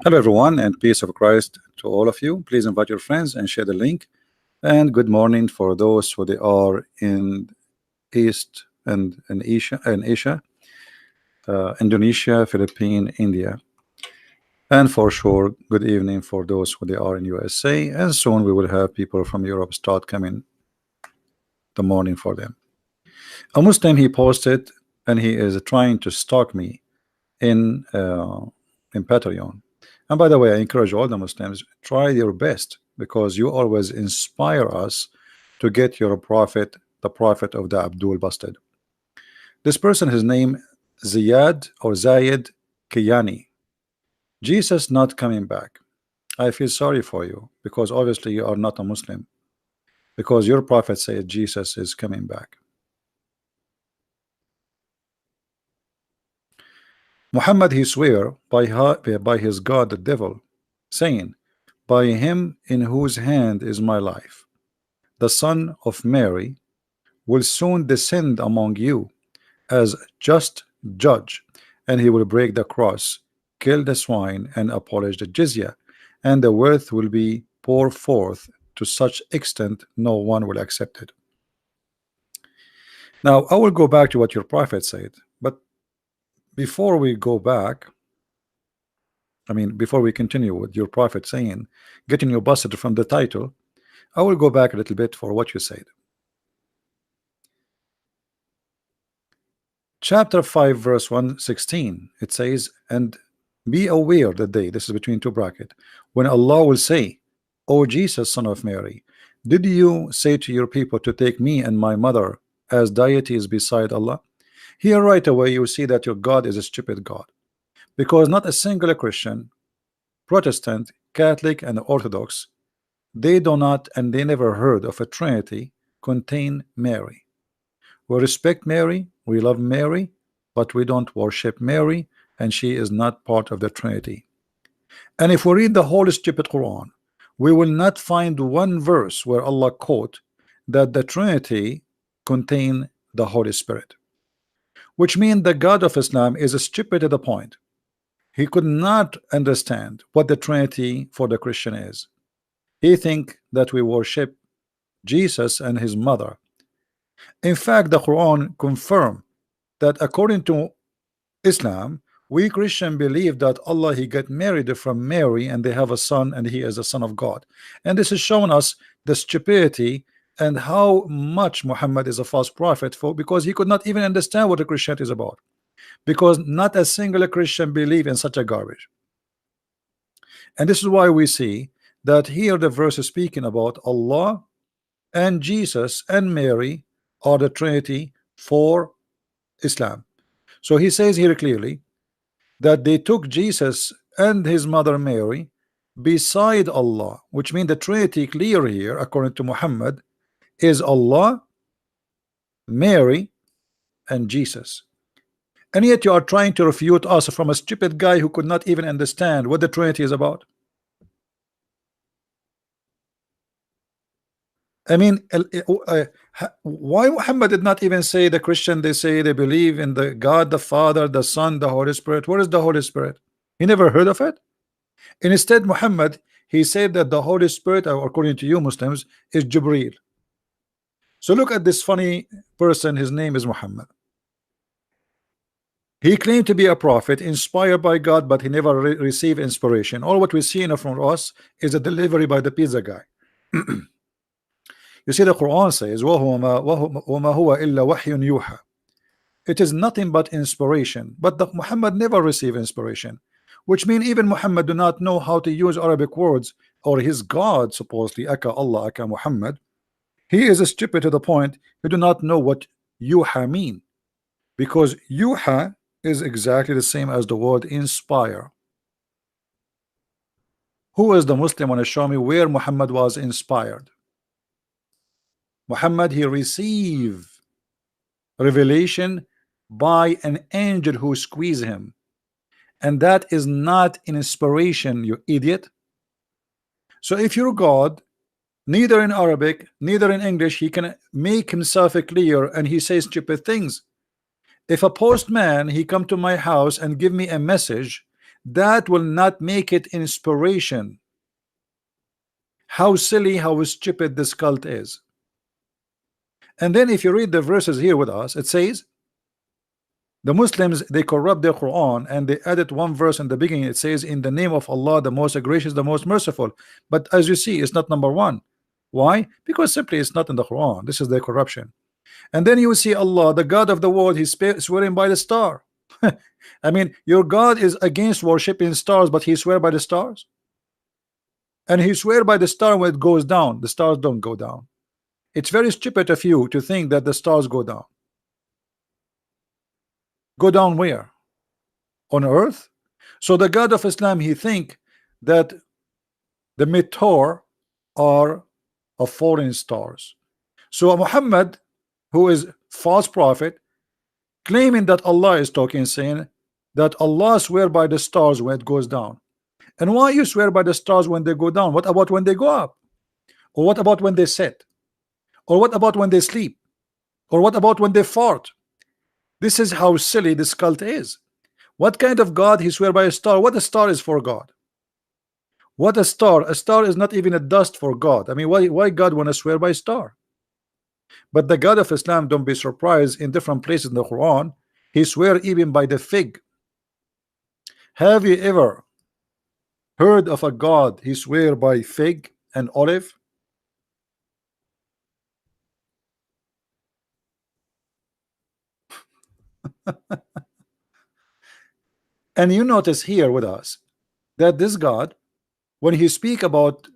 Hello everyone, and peace of Christ to all of you. Please invite your friends and share the link. And good morning for those who they are in East and in Asia, Indonesia, Philippines, India. And for sure, good evening for those who they are in USA. And soon we will have people from Europe start coming the morning for them. A Muslim, he posted, and he is trying to stalk me in Patreon. And by the way, I encourage all the Muslims, try your best, because you always inspire us to get your prophet, the prophet of the Abdul busted. This person, his name Ziyad or Zayed Kiyani. Jesus not coming back. I feel sorry for you, because obviously you are not a Muslim, because your prophet said Jesus is coming back. Muhammad, he swear by his God the devil, saying, by him in whose hand is my life, the son of Mary will soon descend among you as just judge, and he will break the cross, kill the swine, and abolish the jizya, and the wealth will be poured forth to such extent no one will accept it. Now I will go back to what your prophet said, but before we go back, before we continue with your prophet saying, getting you busted from the title, I will go back a little bit for what you said. Chapter 5 verse 116, it says, and be aware the day, this is between two brackets, when Allah will say, O Jesus, son of Mary, did you say to your people to take me and my mother as deities beside Allah? Here right away you see that your God is a stupid God, because not a single Christian, Protestant, Catholic, and Orthodox, they do not and they never heard of a Trinity contain Mary. We respect Mary, we love Mary, but we don't worship Mary, and she is not part of the Trinity. And if we read the whole stupid Quran, we will not find one verse where Allah quote that the Trinity contain the Holy Spirit, which means the God of Islam is stupid to the point he could not understand what the Trinity for the Christian is. He think that we worship Jesus and his mother. In fact, the Quran confirm that according to Islam, we Christian believe that Allah, he got married from Mary, and they have a son, and he is a son of God. And this is showing us the stupidity and how much Muhammad is a false prophet, because he could not even understand what a Christianity is about, because not a single Christian believe in such a garbage. And this is why we see that here the verse is speaking about Allah and Jesus and Mary are the Trinity for Islam. So he says here clearly that they took Jesus and his mother Mary beside Allah, which means the Trinity clear here according to Muhammad is Allah, Mary, and Jesus. And yet you are trying to refute us from a stupid guy who could not even understand what the Trinity is about. Why Muhammad did not even say the Christian, they say they believe in the God, the Father, the Son, the Holy Spirit. Where is the Holy Spirit? He never heard of it. And instead, Muhammad, he said that the Holy Spirit, according to you Muslims, is Jibreel. So look at this funny person, his name is Muhammad. He claimed to be a prophet inspired by God, but he never received inspiration. All what we see in front of us is a delivery by the pizza guy. You see, the Quran says, وَمَا هُوَ إِلَّا وَحْيٌ يُوحَى. It is nothing but inspiration. But Muhammad never received inspiration, which means even Muhammad do not know how to use Arabic words, or his God, supposedly, Aka Allah, Aka Muhammad. He is stupid to the point he do not know what yuha mean, because yuha is exactly the same as the word inspire. Who is the Muslim want to show me where Muhammad was inspired? Muhammad, he received revelation by an angel who squeezed him, and that is not an inspiration, you idiot. So if your God, neither in Arabic, neither in English, he can make himself clear, and he says stupid things. If a postman, he come to my house and give me a message That will not make it inspiration. How silly, how stupid this cult is. And then if you read the verses here with us, it says the Muslims, they corrupt the Quran and they added one verse in the beginning. It says, in the name of Allah, the most gracious, the most merciful. But as you see, it's not number one. Why? Because simply it's not in the Quran. This is the corruption. And then you see Allah, the God of the world, he's swearing by the star. I mean, your God is against worshiping stars, but he swear by the stars. And he swear by the star when it goes down. The stars don't go down. It's very stupid of you to think that the stars go down. Go down where? On earth? So the God of Islam, he think that the meteor are of foreign stars. So Muhammad, who is false prophet, claiming that Allah is talking, saying that Allah swear by the stars when it goes down. And why you swear by the stars when they go down? What about when they go up? Or what about when they set? Or what about when they sleep? Or what about when they fart? This is how silly this cult is. What kind of God he swear by a star? What a star is for God? What a star? A star is not even a dust for God. I mean, why God want to swear by a star? But the God of Islam, don't be surprised, in different places in the Quran, he swear even by the fig. Have you ever heard of a God he swear by fig and olive? And you notice here with us that this God, when he speak about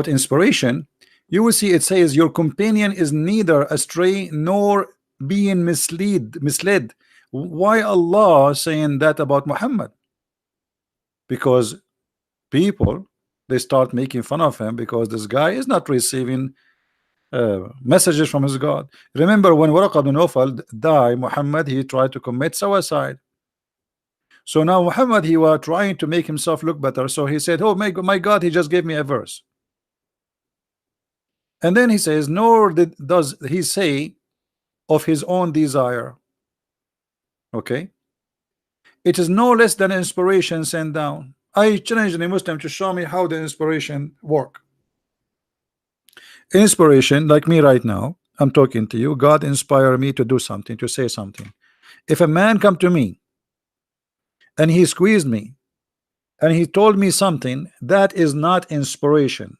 inspiration, you will see it says your companion is neither astray nor being misled. Why Allah saying that about Muhammad? Because people, they start making fun of him because this guy is not receiving messages from his God. Remember when Waraq ibn Nawfal died, Muhammad, he tried to commit suicide. So now Muhammad, he was trying to make himself look better, so he said, oh my God, he just gave me a verse. And then he says, nor does he say of his own desire. Okay, it is no less than inspiration sent down. I challenge any Muslim to show me how the inspiration work. Inspiration, like me right now, I'm talking to you, God inspired me to do something, to say something. If a man come to me and he squeezed me and he told me something, that is not inspiration,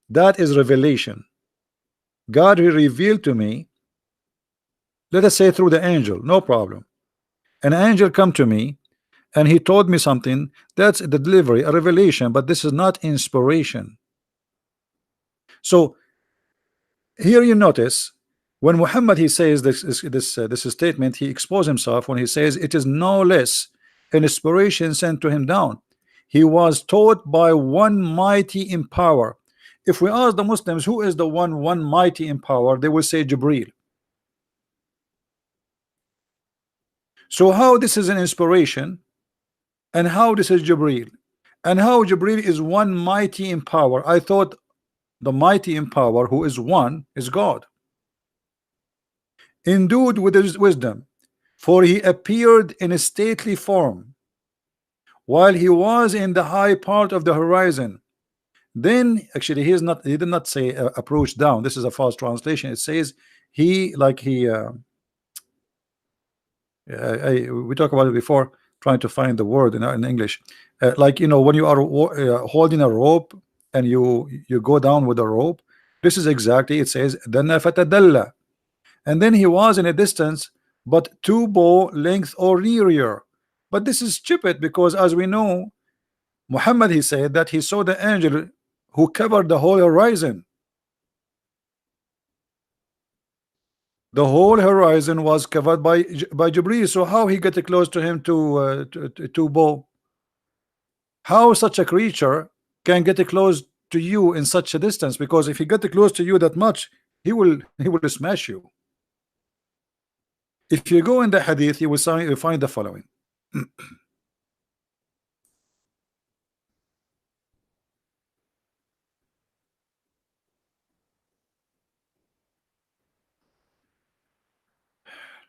that is revelation. God will reveal to me, let us say through the angel, no problem. An angel come to me and he told me something, that's the delivery, a revelation, but this is not inspiration. So here you notice when Muhammad he says this statement, he exposed himself when he says it is no less an inspiration sent to him down. He was taught by one mighty in power. If we ask the Muslims who is the one mighty in power, they will say Jibril. So how this is an inspiration, and how this is Jibril, and how Jibril is one mighty in power? I thought the mighty in power who is one is God, endued with his wisdom, for he appeared in a stately form while he was in the high part of the horizon. Then actually he did not say approach down. This is a false translation. It says he, like he we talked about it before, trying to find the word in English, like you know, when you are holding a rope and you go down with a rope, this is exactly, it says then fatadalla, and then he was in a distance but 2 bow length or nearer. But this is stupid because as we know, Muhammad, he said that he saw the angel who covered the whole horizon. The whole horizon was covered by Jibreel. So how he get close to him to bow? How such a creature can get close to you in such a distance? Because if he get close to you that much, he will smash you. If you go in the hadith, you will find the following.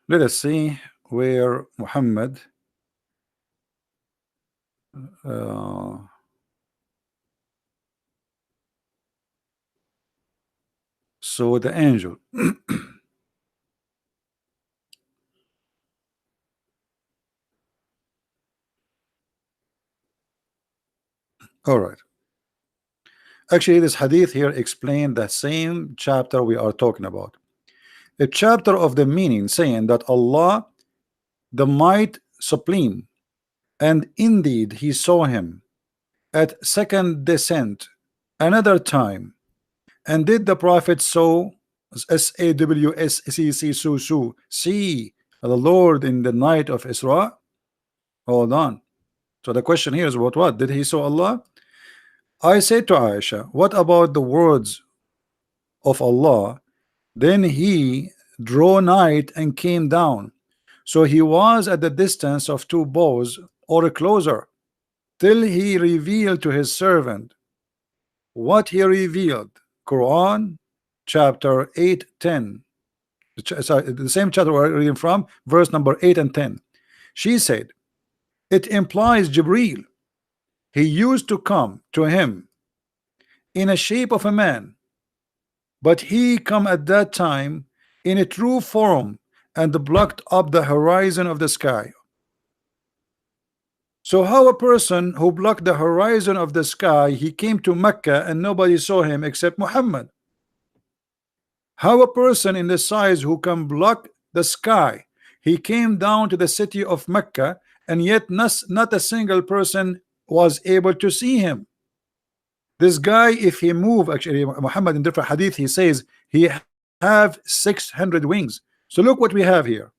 Let us see where Muhammad Uh, so the angel. All right. Actually, this hadith here explained the same chapter we are talking about. A chapter of the meaning saying that Allah, the might supreme, and indeed he saw him at second descent another time, and did the Prophet saw SAWSCC Su see the Lord in the night of Isra? Hold on. So the question here is about what? Did he saw Allah? I said to Aisha, what about the words of Allah? Then he drew night and came down. So he was at the distance of two bows or closer, till he revealed to his servant what he revealed. Quran chapter 8, 10. Sorry, the same chapter we're reading from, verse number 8 and 10. She said, it implies Jibreel. He used to come to him in a shape of a man, but he come at that time in a true form and blocked up the horizon of the sky. So how a person who blocked the horizon of the sky, he came to Mecca and nobody saw him except Muhammad? How a person in the size who can block the sky, he came down to the city of Mecca, and yet not a single person was able to see him? This guy, if he move, actually Muhammad in different hadith, he says he have 600 wings. So look what we have here.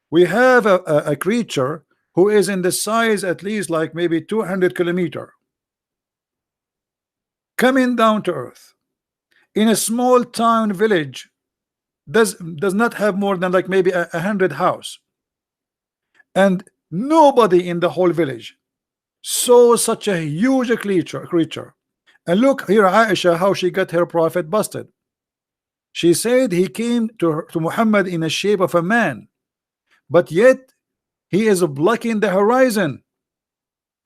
We have a creature who is in the size at least like maybe 200 kilometer, coming down to earth in a small town village, does not have more than like maybe 100 house, and nobody in the whole village saw such a huge creature. And look here, Aisha, how she got her prophet busted. She said he came to Muhammad in the shape of a man, but yet he is blocking the horizon.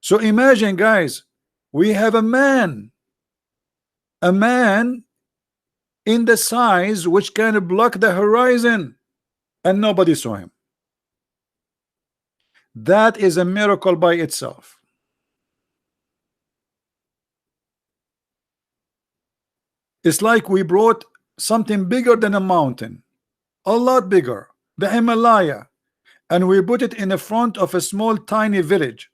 So imagine, guys, we have a man in the size which can block the horizon, and nobody saw him. That is a miracle by itself. It's like we brought something bigger than a mountain, a lot bigger, the Himalaya, and we put it in the front of a small tiny village,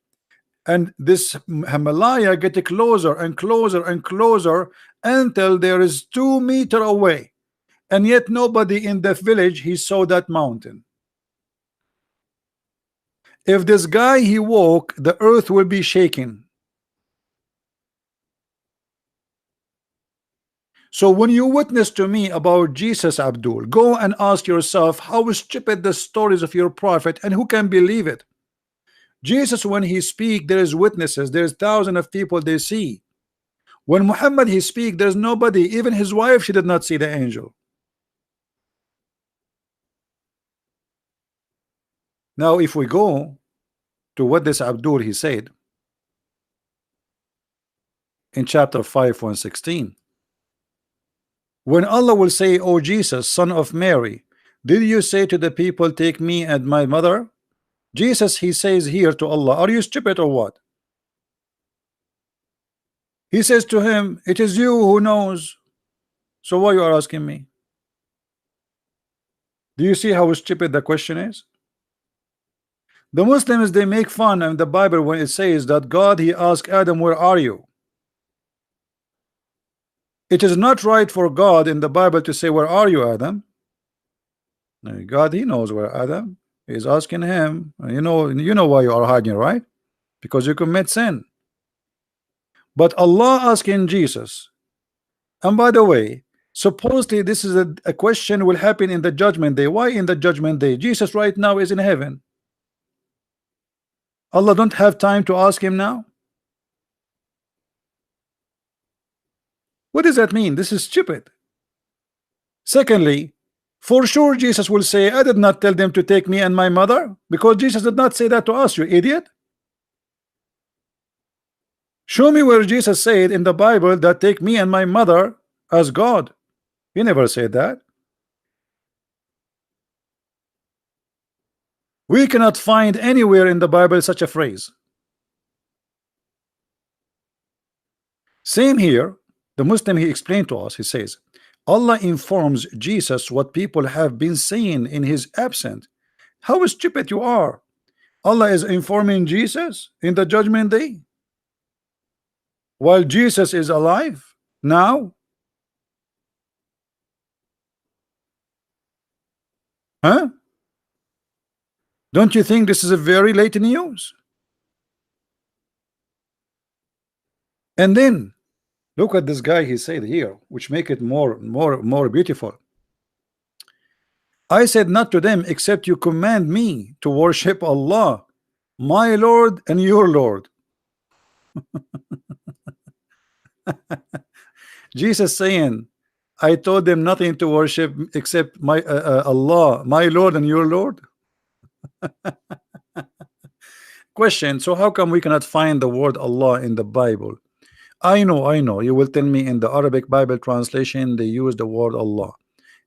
and this Himalaya get closer and closer and closer until there is 2 meters away, and yet nobody in the village he saw that mountain. If this guy he walk, the earth will be shaking. So when you witness to me about Jesus, Abdul, go and ask yourself how stupid the stories of your prophet, and who can believe it? Jesus, when he speak, there is witnesses, there's thousands of people they see. When Muhammad he speak, there's nobody, even his wife, she did not see the angel. Now if we go to what this Abdul he said in chapter 5, 116, when Allah will say, "O Jesus, son of Mary, did you say to the people, take me and my mother?" Jesus he says here to Allah, are you stupid or what? He says to him, it is you who knows, so why you are asking me? Do you see how stupid the question is? The Muslims, they make fun in the Bible when it says that God he asked Adam, where are you? It is not right for God in the Bible to say, where are you, Adam? God he knows where Adam is, asking him, you know why you are hiding, right? Because you commit sin. But Allah asking Jesus, and by the way, supposedly this is a question will happen in the judgment day. Why in the judgment day? Jesus right now is in heaven. Allah don't have time to ask him now? What does that mean? This is stupid. Secondly, for sure Jesus will say, I did not tell them to take me and my mother, because Jesus did not say that to us, you idiot. Show me where Jesus said in the Bible that take me and my mother as God. He never said that. We cannot find anywhere in the Bible such a phrase. Same here. The Muslim, he explained to us, he says, Allah informs Jesus what people have been saying in his absence. How stupid you are. Allah is informing Jesus in the judgment day while Jesus is alive now. Huh? Don't you think this is a very late news? And then look at this guy, he said here, which make it more beautiful. I said not to them except you command me to worship Allah, my Lord and your Lord. Jesus saying, I told them nothing to worship except my Allah, my Lord and your Lord. Question, so how come we cannot find the word Allah in the Bible? I know you will tell me in the Arabic Bible translation they use the word Allah.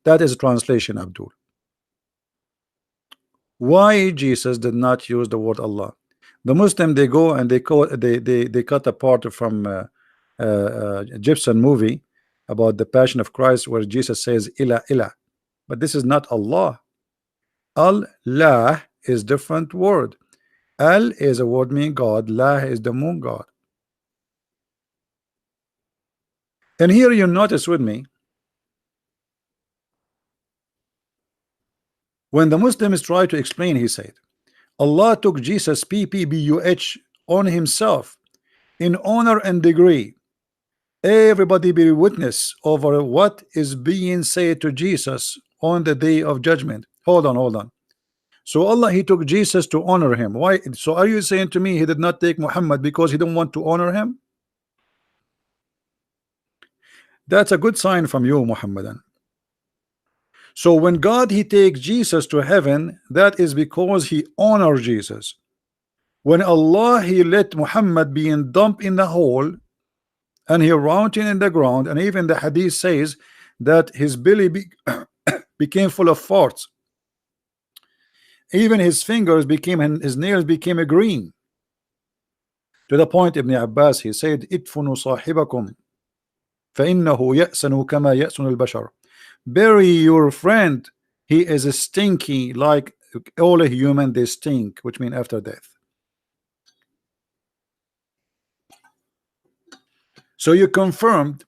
That is a translation, Abdul. Why Jesus did not use the word Allah? The Muslim, they go and they cut a part from Egyptian movie about the Passion of Christ where Jesus says ilah ilah, but this is not Allah. Allah is different word. Al is a word meaning God, La is the moon god. And here you notice with me, when the Muslims try to explain, he said Allah took Jesus PPBUH on himself in honor and degree. Everybody be witness over what is being said to Jesus on the day of judgment. Hold on. So Allah, he took Jesus to honor him. Why? So are you saying to me he did not take Muhammad because he didn't want to honor him? That's a good sign from you, Mohammedan. So when God, he takes Jesus to heaven, that is because he honors Jesus. When Allah, he let Muhammad be dumped in the hole and he rotting in the ground, and even the hadith says that his belly became full of farts. Even his fingers became, and his nails became a green. To the point Ibn Abbas, he said, "Idfunu sahibakum, فإنه يأسن كما يأسن البشر." Bury your friend, he is stinky like all a human, they stink, which means after death. So you confirmed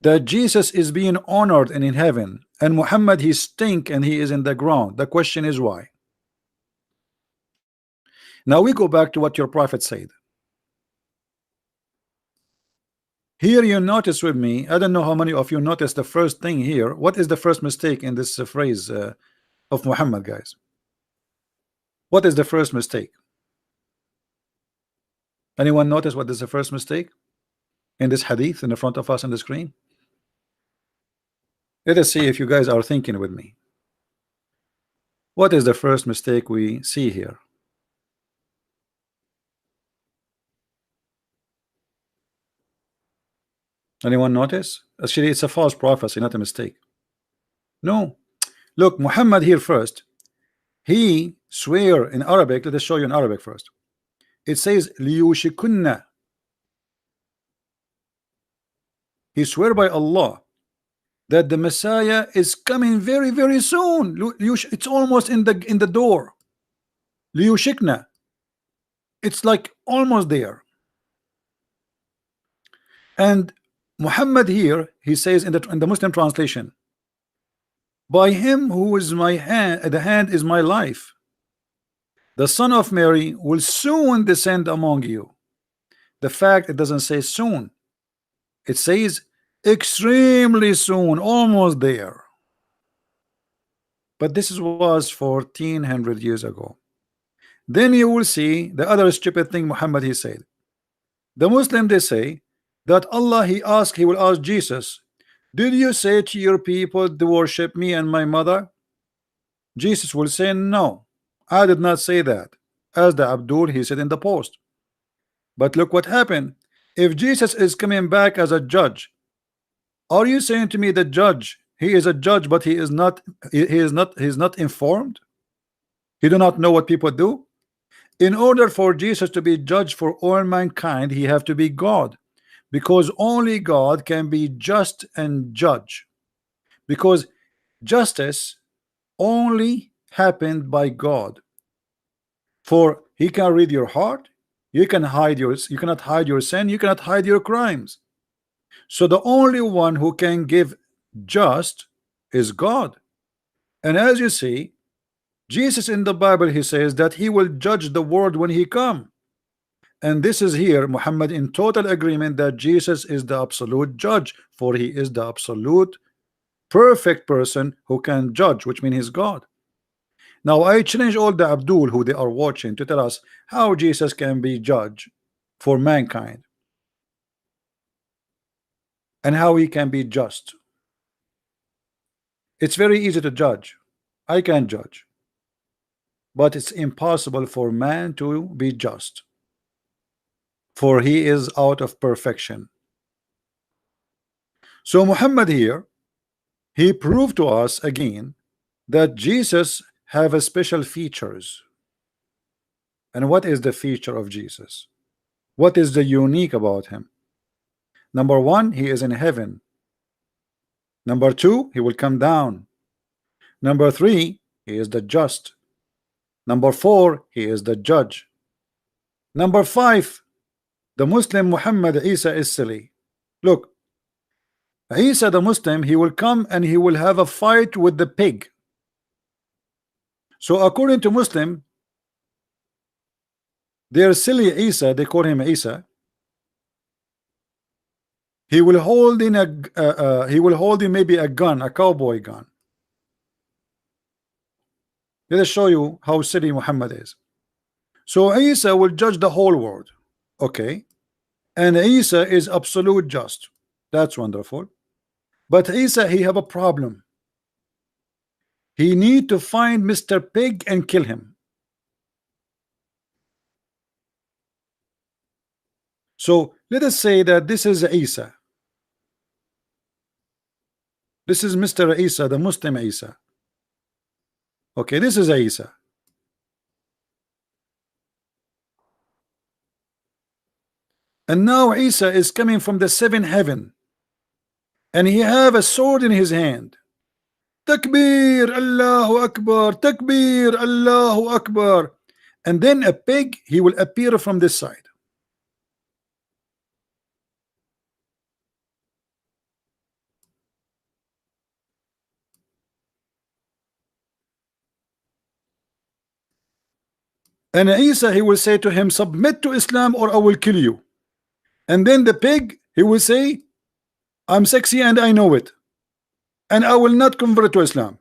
that Jesus is being honored and in heaven, and Muhammad, he stink and he is in the ground. The question is why? Now we go back to what your prophet said. Here you notice with me, I don't know how many of you noticed the first thing here. What is the first mistake in this phrase of Muhammad, guys? What is the first mistake? Anyone notice what is the first mistake in this hadith in the front of us on the screen? Let us see if you guys are thinking with me. What is the first mistake we see here? Anyone notice? Actually, it's a false prophecy, not a mistake. No. Look, Muhammad here first, he swear in Arabic. Let us show you in Arabic first. It says liyushikunna. He swear by Allah that the Messiah is coming very, very soon. It's almost in the door. Liyushikna. It's like almost there. And Muhammad here, he says in the Muslim translation, by him who is my hand, the hand is my life, the son of Mary will soon descend among you. The fact it doesn't say soon, it says extremely soon, almost there. But this was 1400 years ago. Then you will see the other stupid thing Muhammad he said. The Muslim, they say that Allah, he will ask Jesus, did you say to your people to worship me and my mother? Jesus will say, no, I did not say that. As the Abdul, he said in the post. But look what happened. If Jesus is coming back as a judge, are you saying to me the judge, he is a judge, but he is not informed? He do not know what people do? In order for Jesus to be judge for all mankind, he have to be God, because only God can be just and judge, because justice only happened by God. For he can read your heart, you cannot hide your sin, you cannot hide your crimes. So the only one who can give just is God. And as you see, Jesus in the Bible, he says that he will judge the world when he come. And this is here Muhammad in total agreement that Jesus is the absolute judge, for he is the absolute perfect person who can judge, which means he's God. Now I challenge all the Abdul who they are watching to tell us how Jesus can be judge for mankind and how he can be just. It's very easy to judge. I can judge, but it's impossible for man to be just, for he is out of perfection. So Muhammad here, he proved to us again that Jesus have a special features. And what is the feature of Jesus? What is the unique about him? Number one, he is in heaven. Number two, he will come down. Number three, he is the just. Number four, he is the judge. Number five, the Muslim Muhammad Isa is silly. Look, Isa the Muslim, he will come and he will have a fight with the pig. So according to Muslim, their silly Isa, they call him Isa. He will hold in maybe a gun, a cowboy gun. Let us show you how silly Muhammad is. So Isa will judge the whole world, okay? And Isa is absolute just. That's wonderful. But Isa, he have a problem. He need to find Mr. Pig and kill him. So let us say that this is Isa. This is Mr. Isa, the Muslim Isa. Okay, this is Isa. And now Isa is coming from the seventh heaven, and he have a sword in his hand. Takbir, Allahu Akbar, Takbir, Allahu Akbar. And then a pig, he will appear from this side. And Isa, he will say to him, submit to Islam or I will kill you. And then the pig, he will say, I'm sexy and I know it, and I will not convert to Islam.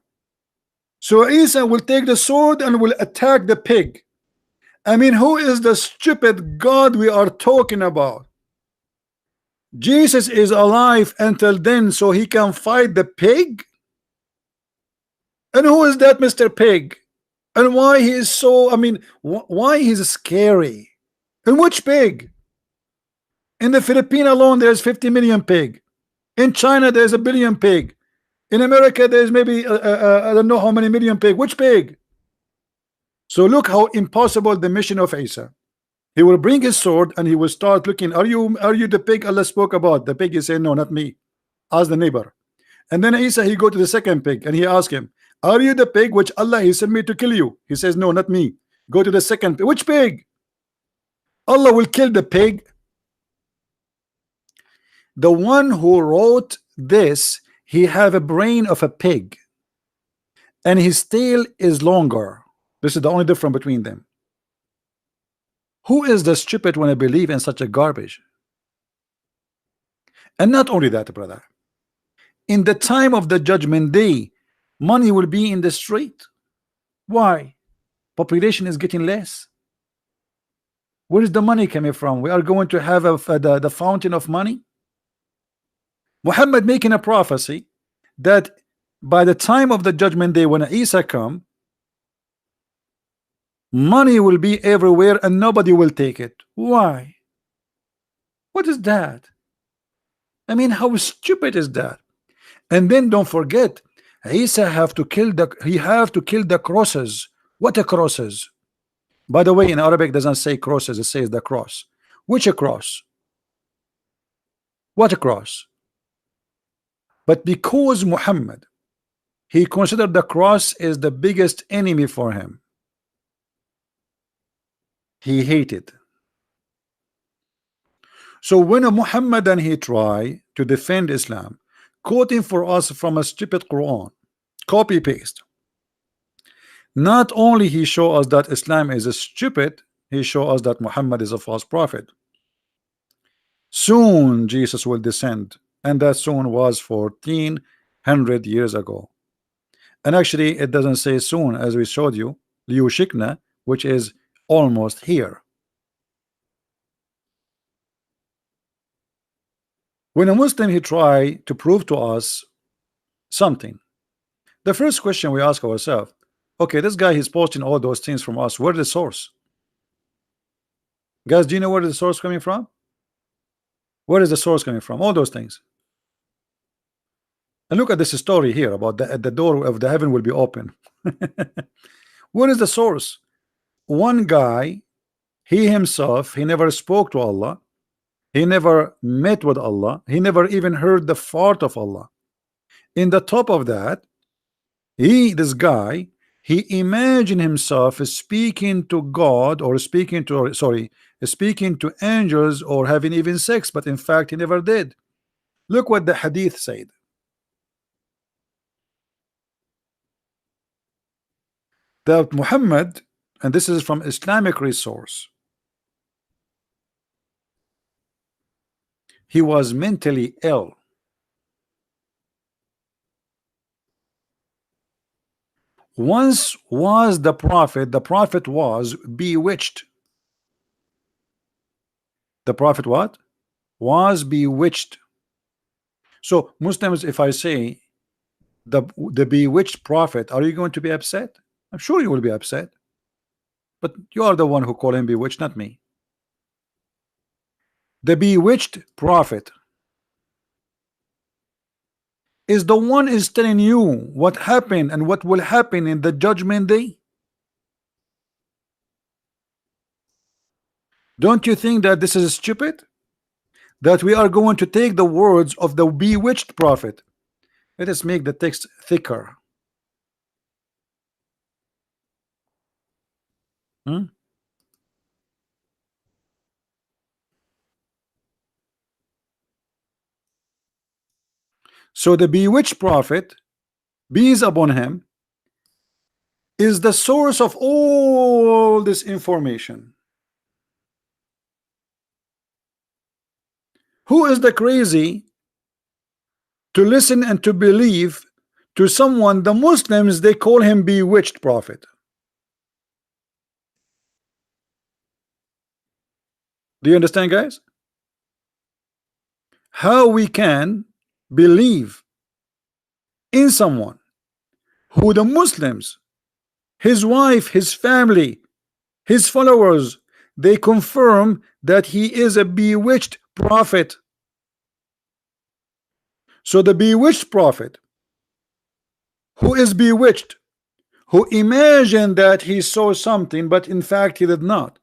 So Isa will take the sword and will attack the pig. I mean, who is the stupid God we are talking about? Jesus is alive until then, so he can fight the pig? And who is that Mr. Pig? And why he is so, I mean, why he's scary? And which pig? In the Philippines alone, there's 50 million pig. In China, there's 1 billion pig. In America, there's maybe I don't know how many million pig. Which pig? So look how impossible the mission of Isa. He will bring his sword and he will start looking. Are you the pig Allah spoke about? The pig is saying, no, not me. Ask the neighbor. And then Isa, he go to the second pig and he ask him, are you the pig which Allah he sent me to kill you? He says, no, not me. Go to the second pig. Which pig? Allah will kill the pig. The one who wrote this, he have a brain of a pig, and his tail is longer. This is the only difference between them. Who is the stupid when I believe in such a garbage? And not only that, brother, in the time of the judgment day, money will be in the street. Why? Population is getting less. Where is the money coming from? We are going to have the fountain of money. Muhammad making a prophecy that by the time of the judgment day, when Isa come, money will be everywhere and nobody will take it. Why? What is that? I mean, how stupid is that? And then don't forget, Isa have to kill the crosses. What a crosses? By the way, in Arabic doesn't say crosses, it says the cross. Which a cross? What a cross? But because Muhammad, he considered the cross is the biggest enemy for him, he hated. So when a Muhammadan he try to defend Islam, quoting for us from a stupid Quran, copy paste, not only he show us that Islam is a stupid, he show us that Muhammad is a false prophet. Soon Jesus will descend, and that soon was 1400 years ago. And actually it doesn't say soon, as we showed you, Liushikna, which is almost here. When a Muslim he try to prove to us something, the first question we ask ourselves, okay, this guy he's posting all those things from us, where's the source? Guys, do you know where the source coming from? Where is the source coming from? All those things. And look at this story here about the door of the heaven will be open. What is the source? One guy, he himself, he never spoke to Allah, he never met with Allah, he never even heard the fart of Allah. In the top of that, this guy, he imagined himself speaking to God, or speaking to angels, or having even sex, but in fact he never did. Look what the hadith said. That Muhammad, and this is from Islamic resource, he was mentally ill. Once was the prophet was bewitched. The prophet what? Was bewitched. So Muslims, if I say the bewitched prophet, are you going to be upset? I'm sure you will be upset, but you are the one who call him bewitched, not me. The bewitched prophet is the one is telling you what happened and what will happen in the judgment day. Don't you think that this is stupid? That we are going to take the words of the bewitched prophet. Let us make the text thicker. So the bewitched prophet, peace upon him, is the source of all this information. Who is the crazy to listen and to believe to someone? The Muslims, they call him bewitched prophet. Do you understand, guys? How we can believe in someone who the Muslims, his wife, his family, his followers, they confirm that he is a bewitched prophet. So the bewitched prophet, who is bewitched, who imagined that he saw something but in fact he did not,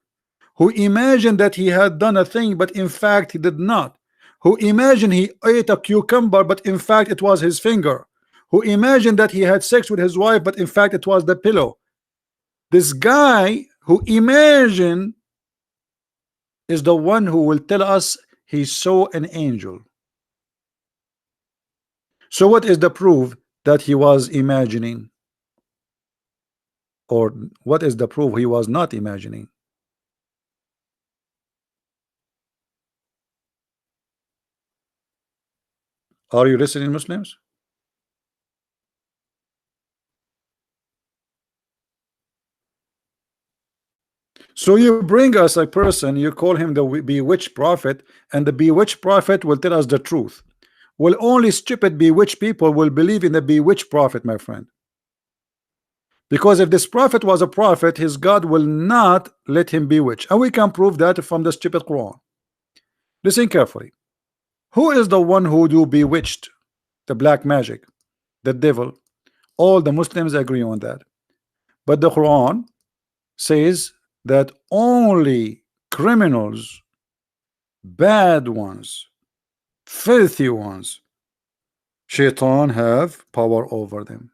who imagined that he had done a thing but in fact he did not, who imagined he ate a cucumber but in fact it was his finger, who imagined that he had sex with his wife but in fact it was the pillow. This guy who imagined is the one who will tell us he saw an angel. So what is the proof that he was imagining? Or what is the proof he was not imagining? Are you listening, Muslims? So you bring us a person, you call him the bewitched prophet, and the bewitched prophet will tell us the truth. Well, only stupid bewitched people will believe in the bewitched prophet, my friend. Because if this prophet was a prophet, his God will not let him bewitch. And we can prove that from the stupid Quran. Listen carefully. Who is the one who do bewitched? The black magic, the devil. All the Muslims agree on that. But the Quran says that only criminals, bad ones, filthy ones, Shaitan have power over them.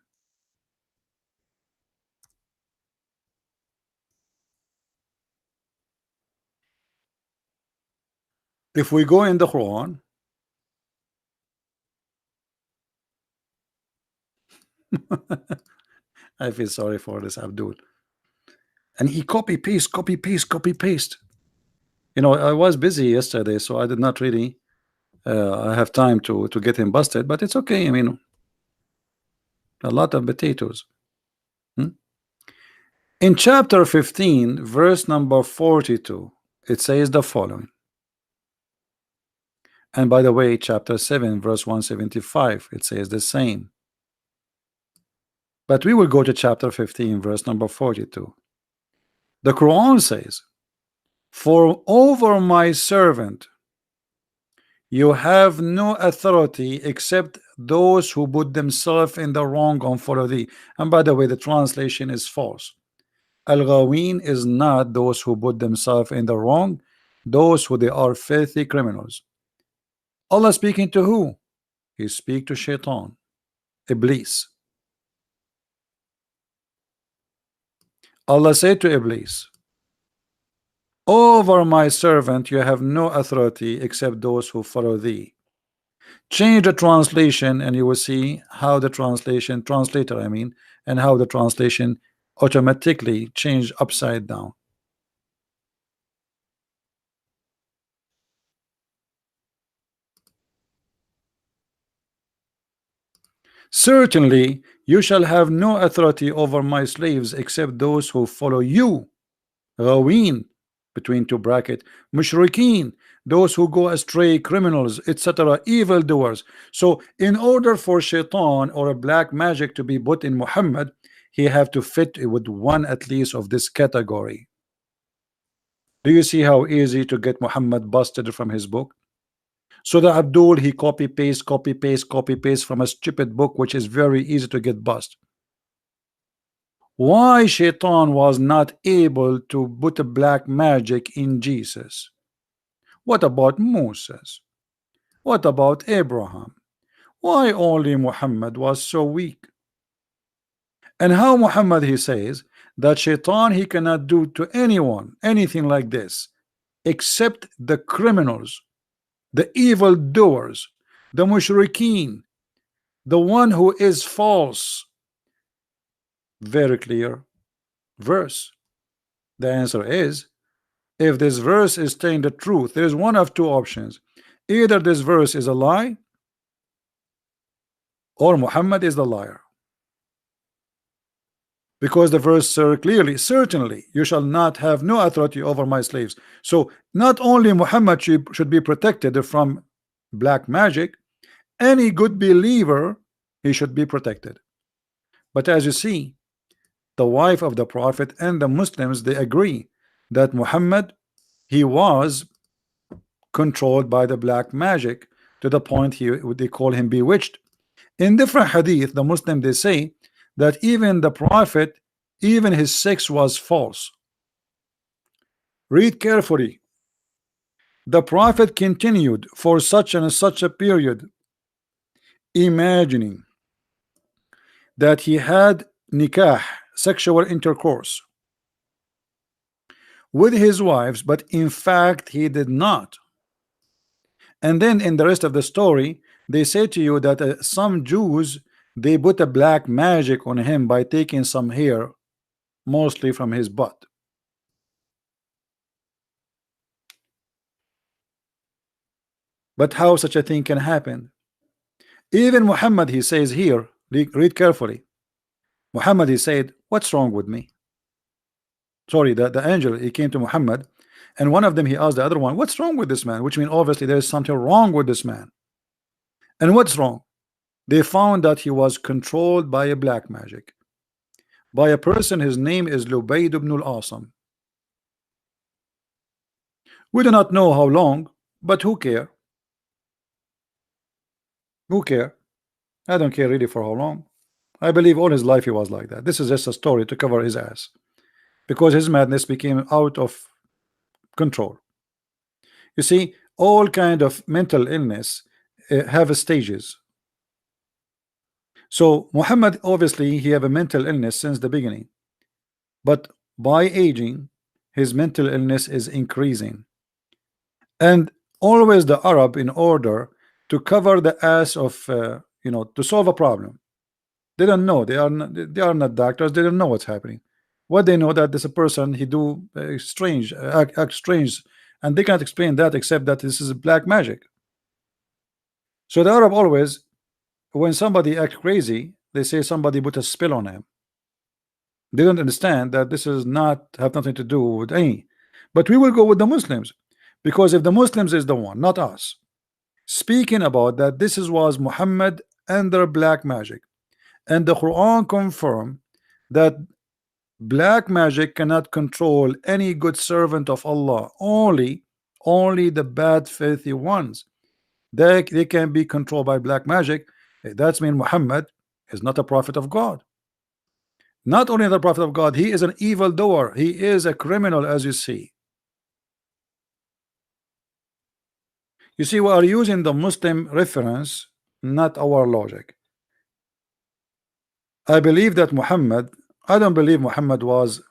If we go in the Quran, I feel sorry for this Abdul. And he copy paste, copy paste, copy paste. You know, I was busy yesterday, so I did not really I have time to get him busted, but it's okay. I mean, a lot of potatoes. Hmm? In chapter 15, verse number 42, it says the following. And by the way, chapter 7, verse 175, it says the same. But we will go to chapter 15, verse number 42. The Quran says, "For over my servant you have no authority except those who put themselves in the wrong and follow thee." And by the way, the translation is false. Al-Ghawin is not those who put themselves in the wrong, those who they are filthy criminals. Allah speaking to who? He speak to Shaitan, Iblis. Allah said to Iblis, "Over my servant you have no authority except those who follow thee." Change the translation and you will see how the translator I mean, and how the translation automatically change upside down. "Certainly you shall have no authority over my slaves except those who follow you." Ghawin, between two bracket, mushrikeen, those who go astray, criminals, etc., evildoers. So in order for Shaitan or a black magic to be put in Muhammad, he have to fit with one at least of this category. Do you see how easy to get Muhammad busted from his book? So the Abdul, he copy paste, copy paste, copy paste from a stupid book which is very easy to get bust. Why Shaitan was not able to put a black magic in Jesus? What about Moses? What about Abraham? Why only Muhammad was so weak? And how Muhammad, he says that Shaitan, he cannot do to anyone anything like this except the criminals, the evil doers, the mushrikeen, the one who is false. Very clear verse. The answer is, if this verse is saying the truth, there is one of two options. Either this verse is a lie or Muhammad is the liar. Because the verse clearly, "Certainly you shall not have no authority over my slaves." So not only Muhammad should be protected from black magic, any good believer, he should be protected. But as you see, the wife of the Prophet and the Muslims, they agree that Muhammad, he was controlled by the black magic to the point they call him bewitched. In different hadith, the Muslim, they say that even the Prophet, even his sex was false. Read carefully. The Prophet continued for such and such a period, imagining that he had nikah, sexual intercourse, with his wives, but in fact he did not. And then in the rest of the story, they say to you that some Jews, they put a black magic on him by taking some hair, mostly from his butt. But how such a thing can happen? Even Muhammad, he says here, read carefully. Muhammad, he said, "What's wrong with me?" Sorry, the angel, he came to Muhammad, and one of them, he asked the other one, "What's wrong with this man?" Which means obviously there is something wrong with this man. And what's wrong? They found that he was controlled by a black magic, by a person. His name is Lubayd ibn al-Asam. We do not know how long, But who care? Who care? I don't care really for how long. I believe all his life he was like that. This is just a story to cover his ass because his madness became out of control. You see, all kind of mental illness have stages. So Muhammad, obviously he have a mental illness since the beginning, but by aging his mental illness is increasing. And always the Arab, in order to cover the ass of to solve a problem, they don't know, they are not doctors, they don't know what's happening. What they know that this a person he do strange act strange, and they can't explain that except that this is black magic. So the Arab always, when somebody act crazy, they say somebody put a spell on him. They don't understand that this is not have nothing to do with any. But we will go with the Muslims, because if the Muslims is the one, not us, speaking about that this is was Muhammad under black magic, and the Quran confirm that black magic cannot control any good servant of Allah, only the bad filthy ones. They can be controlled by black magic. That's mean Muhammad is not a prophet of God. Not only the prophet of God, he is an evil doer, he is a criminal, as you see. You see, we are using the Muslim reference, not our logic. I believe that Muhammad, I don't believe Muhammad was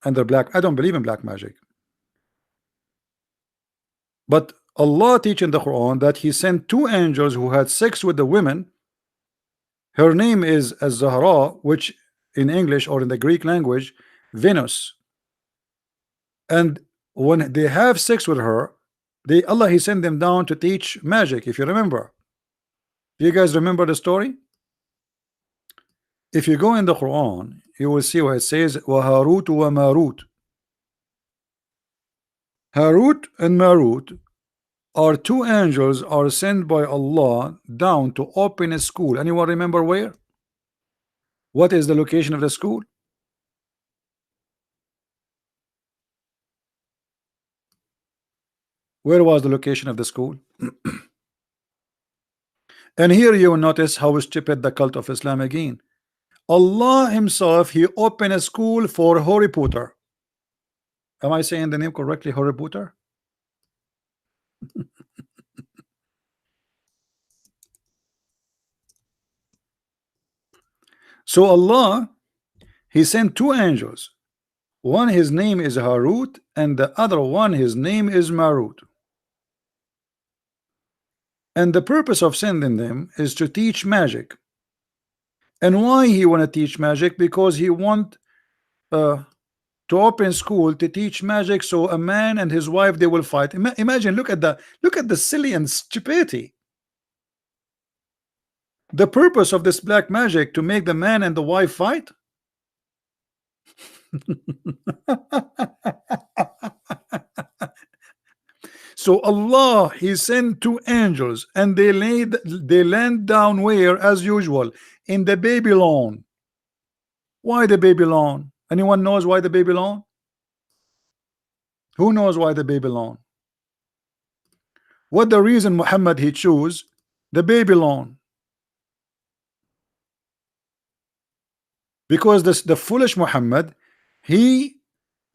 under black, I don't believe in black magic. But Allah teach in the Quran that he sent two angels who had sex with the women. Her name is Az-Zahra, which in English or in the Greek language, Venus. And when they have sex with her, Allah he sent them down to teach magic. If you remember, do you guys remember the story? If you go in the Quran, you will see what it says, wa Harut wa Marut. Harut and Marut are two angels are sent by Allah down to open a school. Anyone remember where? What is the location of the school? Where was the location of the school? And here you will notice how stupid the cult of Islam again. Allah himself, he opened a school for Harry Potter. Am I saying the name correctly, Harry Potter? So Allah, he sent two angels. One his name is Harut, and the other one his name is Marut. And the purpose of sending them is to teach magic. And why he want to teach magic? Because he want to open school to teach magic, so a man and his wife they will fight. Imagine, look at the silly and stupidity. The purpose of this black magic to make the man and the wife fight. So Allah he sent two angels, and they land down where, as usual, in the Babylon. Why the Babylon? Anyone knows why the Babylon? Who knows why the Babylon? What the reason Muhammad he choose the Babylon? Because the foolish Muhammad, he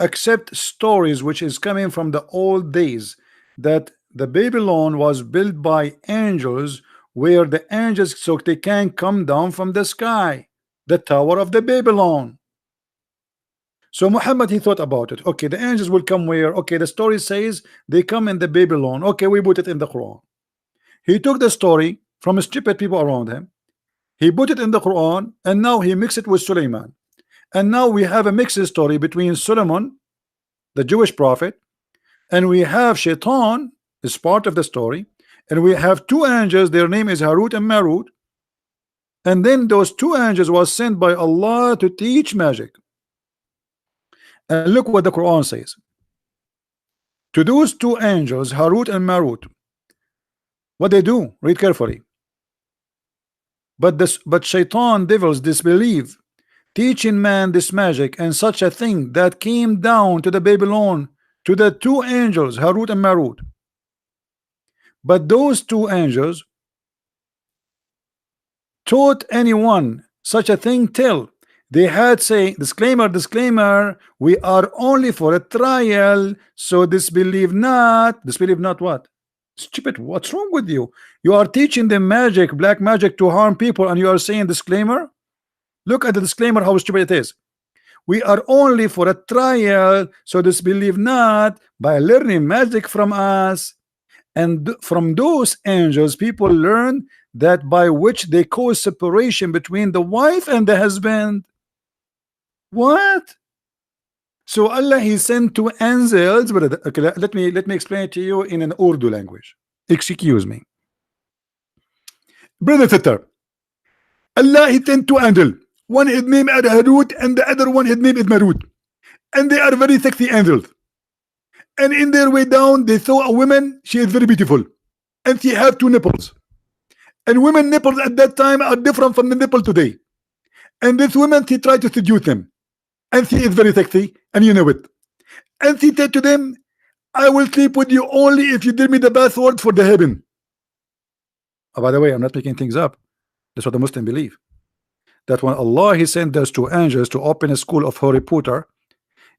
accept stories which is coming from the old days, that the Babylon was built by angels, where the angels, so they can come down from the sky, the Tower of the Babylon. So Muhammad he thought about it. Okay, the angels will come where? Okay, the story says they come in the Babylon. Okay, we put it in the Quran. He took the story from stupid people around him, he put it in the Quran, and now he mixed it with Suleiman. And now we have a mixed story between Solomon, the Jewish prophet, and we have Shaitan is part of the story, and we have two angels, their name is Harut and Marut, and then those two angels was sent by Allah to teach magic. And look what the Quran says. To those two angels, Harut and Marut, what they do, read carefully. But Shaitan devils disbelieve, teaching man this magic and such a thing that came down to the Babylon to the two angels, Harut and Marut. But those two angels taught anyone such a thing till they had say, disclaimer, disclaimer, we are only for a trial, so disbelieve not what? Stupid, what's wrong with you? You are teaching them magic, black magic, to harm people, and you are saying disclaimer. Look at the disclaimer, how stupid it is. We are only for a trial, so disbelieve not by learning magic from us. And from those angels people learn that by which they cause separation between the wife and the husband. What? So Allah, he sent two angels. Okay, let me explain it to you in an Urdu language. Excuse me, brother sister. Allah, he sent two angels. One is named Harut and the other one is named Marut, and they are very sexy angels. And in their way down, they saw a woman. She is very beautiful, and she have two nipples. And women nipples at that time are different from the nipple today. And this woman, she tried to seduce them, and she is very sexy, and you know it. And she said to them, I will sleep with you only if you give me the password for the heaven. Oh, by the way, I'm not making things up. That's what the Muslims believe. That when Allah, he sent those two angels to open a school of Harry Potter,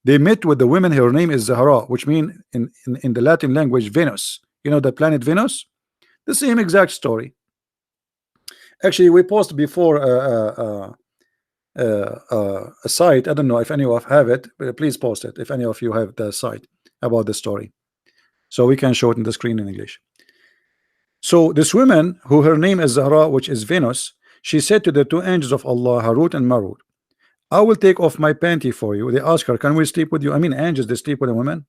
they met with the woman. Her name is Zahra, which means in the Latin language Venus. You know the planet Venus? The same exact story. Actually, we posted before a site. I don't know if any of you have it, but please post it if any of you have the site about the story, so we can show it in the screen in English. So this woman, who her name is Zahra, which is Venus, she said to the two angels of Allah, Harut and Marut, I will take off my panty for you. They ask her, can we sleep with you? I mean, angels, they sleep with a woman.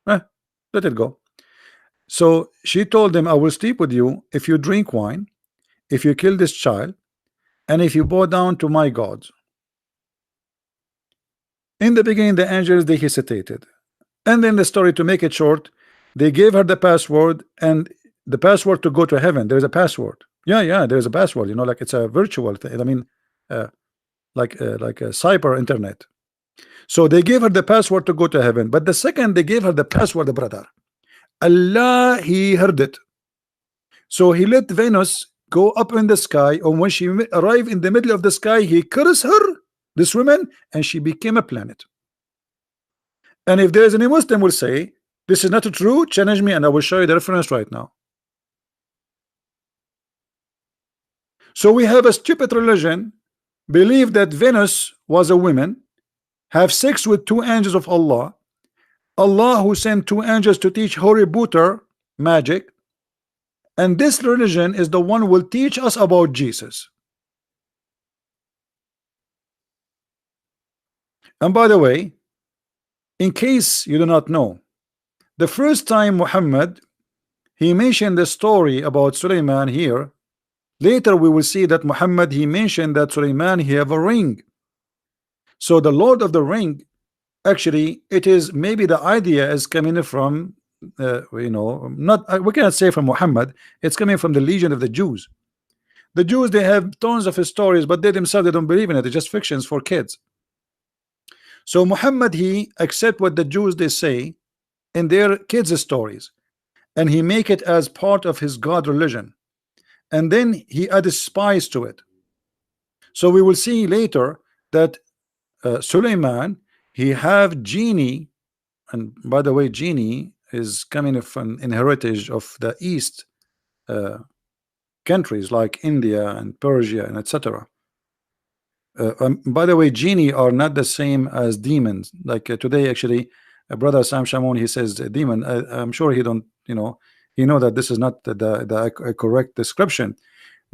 Let it go. So she told them, I will sleep with you if you drink wine, if you kill this child, and if you bow down to my gods. In the beginning, the angels, they hesitated, and then the story, to make it short, they gave her the password, and the password to go to heaven. There is a password. Yeah, there is a password. You know, like it's a virtual thing. I mean, like a cyber internet. So they gave her the password to go to heaven. But the second they gave her the password, brother, Allah, he heard it. So he let Venus go up in the sky, and when she arrived in the middle of the sky, he cursed her, this woman, and she became a planet. And if there is any Muslim will say this is not true, challenge me and I will show you the reference right now. So we have a stupid religion, believe that Venus was a woman, have sex with two angels of Allah, Allah who sent two angels to teach Harry Potter magic, and this religion is the one who will teach us about Jesus. And by the way, in case you do not know, the first time Muhammad, he mentioned the story about Sulaiman here. Later we will see that Muhammad, he mentioned that Sulaiman, he have a ring. So the Lord of the Ring, actually, it is maybe the idea is coming from you know, not we cannot say from Muhammad, it's coming from the legion of the Jews. The Jews, they have tons of stories, but they themselves, they don't believe in it. It's just fictions for kids. So Muhammad, he accept what the Jews they say in their kids stories, and he make it as part of his God religion, and then he added spice to it. So we will see later that Suleiman, he have genie, and by the way, genie is coming from in heritage of the East countries like India and Persia and etc. By the way, genie are not the same as demons. Like today, actually, brother Sam Shamoun, he says demon. I'm sure he don't, you know that this is not the correct description.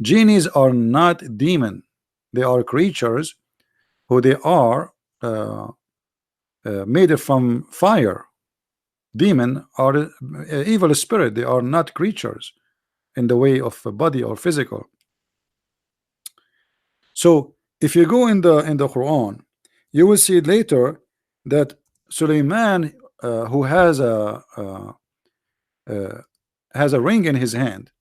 Genies are not demon. They are creatures who they are made from fire. Demon are evil spirit. They are not creatures in the way of a body or physical. So if you go in the Quran, you will see later that Suleiman, who has a ring in his hand,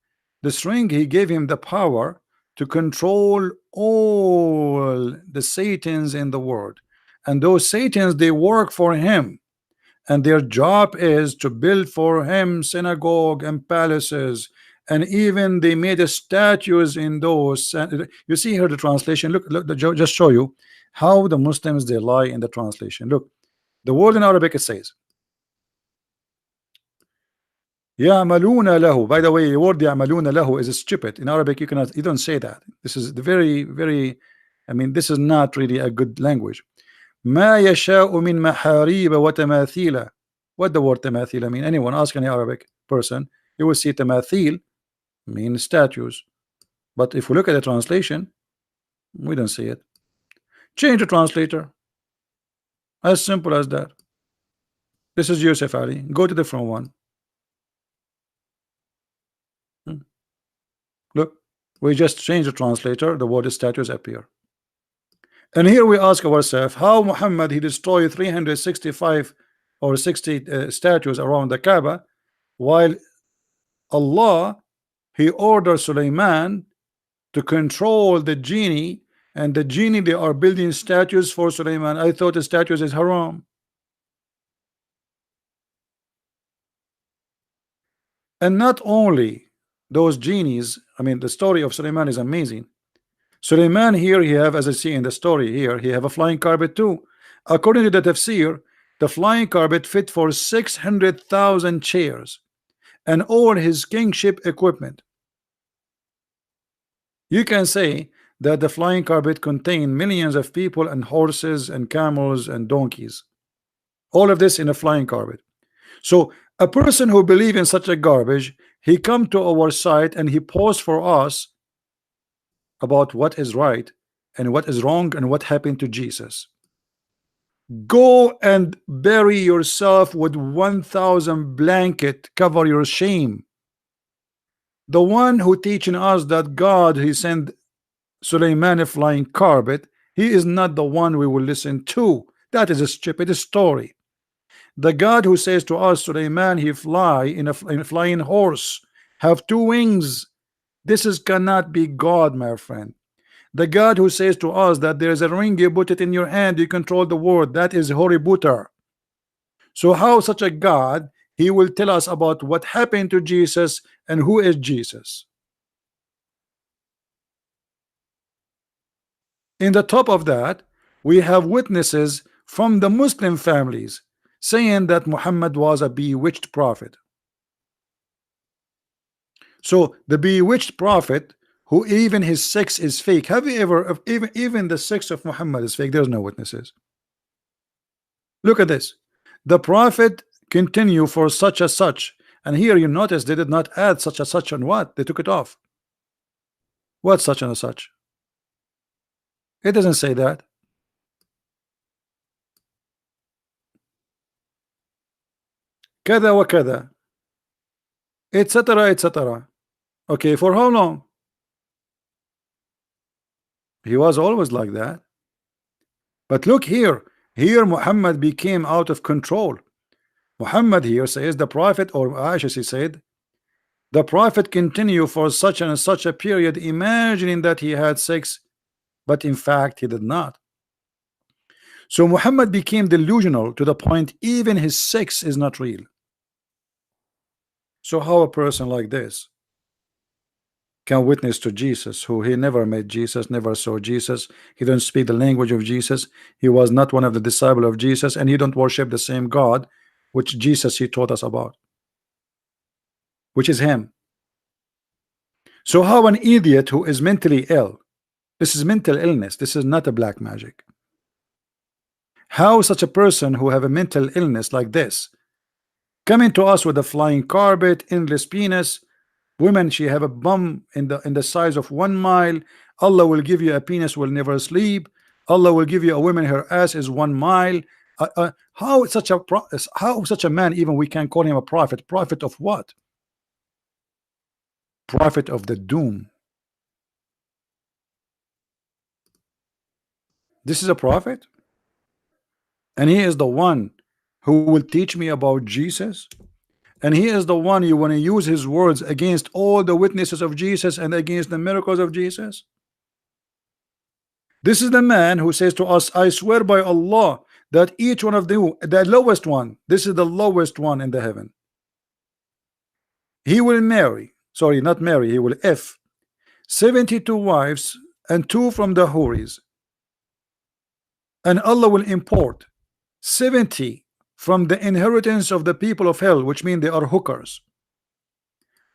this ring, he gave him the power to control all the Satans in the world, and those Satans, they work for him. and their job is to build for him synagogue and palaces, and even they made a statues in those. And you see here the translation. Look, just show you how the Muslims they lie in the translation. Look, the word in Arabic it says يعملون له. By the way, the word يعملون له is stupid. In Arabic you don't say that. This is the very I mean, this is not really a good language. ما يشاء من محاريب وتماثيل. What the word تماثيل mean? Anyone ask any Arabic person, you will see تماثيل mean statues. But if we look at the translation, we don't see it. Change the translator. As simple as that. This is Yusuf Ali. Go to the different one. Look, we just change the translator, the word statues appear. And here we ask ourselves, how Muhammad he destroyed 365 or 60 statues around the Kaaba, while Allah he ordered Sulaiman to control the genie, and the genie they are building statues for Sulaiman. I thought the statues is haram. And not only those genies, I mean the story of Sulaiman is amazing. Sulaiman here he have, as I see in the story here, he have a flying carpet too. According to the tafsir, the flying carpet fit for 600,000 chairs and all his kingship equipment. You can say that the flying carpet contained millions of people and horses and camels and donkeys. All of this in a flying carpet. So a person who believes in such a garbage, he come to our site and he posts for us about what is right and what is wrong and what happened to Jesus. Go and bury yourself with 1,000 blanket, cover your shame. The one who teaching us that God he sent Sulaiman a flying carpet, he is not the one we will listen to. That is a stupid story. The God who says to us Sulaiman he fly in a flying horse, have 2 wings, this is cannot be God, my friend. The God who says to us that there is a ring, you put it in your hand, you control the world, that is Hoributer. So how such a God he will tell us about what happened to Jesus and who is Jesus? In the top of that, we have witnesses from the Muslim families saying that Muhammad was a bewitched prophet. So the bewitched prophet, who even his sex is fake. Have you ever, even the sex of Muhammad is fake? There's no witnesses. Look at this. The prophet continue for such a such, and here you notice they did not add such a such on what? They took it off. What such and a such? It doesn't say that. Kada wa kada, etc., etc. Okay, for how long? He was always like that. But look here, Muhammad became out of control. Muhammad here says the prophet, or Aisha she said, the prophet continued for such and such a period, imagining that he had sex, but in fact he did not. So Muhammad became delusional to the point even his sex is not real. So how a person like this can witness to Jesus, who he never met Jesus, never saw Jesus, he don't speak the language of Jesus, he was not one of the disciples of Jesus, and he don't worship the same God which Jesus he taught us about, which is him. So how an idiot who is mentally ill, this is mental illness, this is not a black magic, how such a person who have a mental illness like this coming to us with a flying carpet, endless penis, women she have a bum in the size of 1 mile, Allah will give you a penis will never sleep, Allah will give you a woman her ass is 1 mile. How such a man, even we can call him a prophet? Prophet of what? Prophet of the doom. This is a prophet, and he is the one who will teach me about Jesus, and he is the one you want to use his words against all the witnesses of Jesus and against the miracles of Jesus. This is the man who says to us, I swear by Allah that each one of them, the lowest one, this is the lowest one in the heaven, he will marry, sorry, not marry, he will F 72 wives and 2 from the Houris, and Allah will import 70 from the inheritance of the people of hell, which mean they are hookers,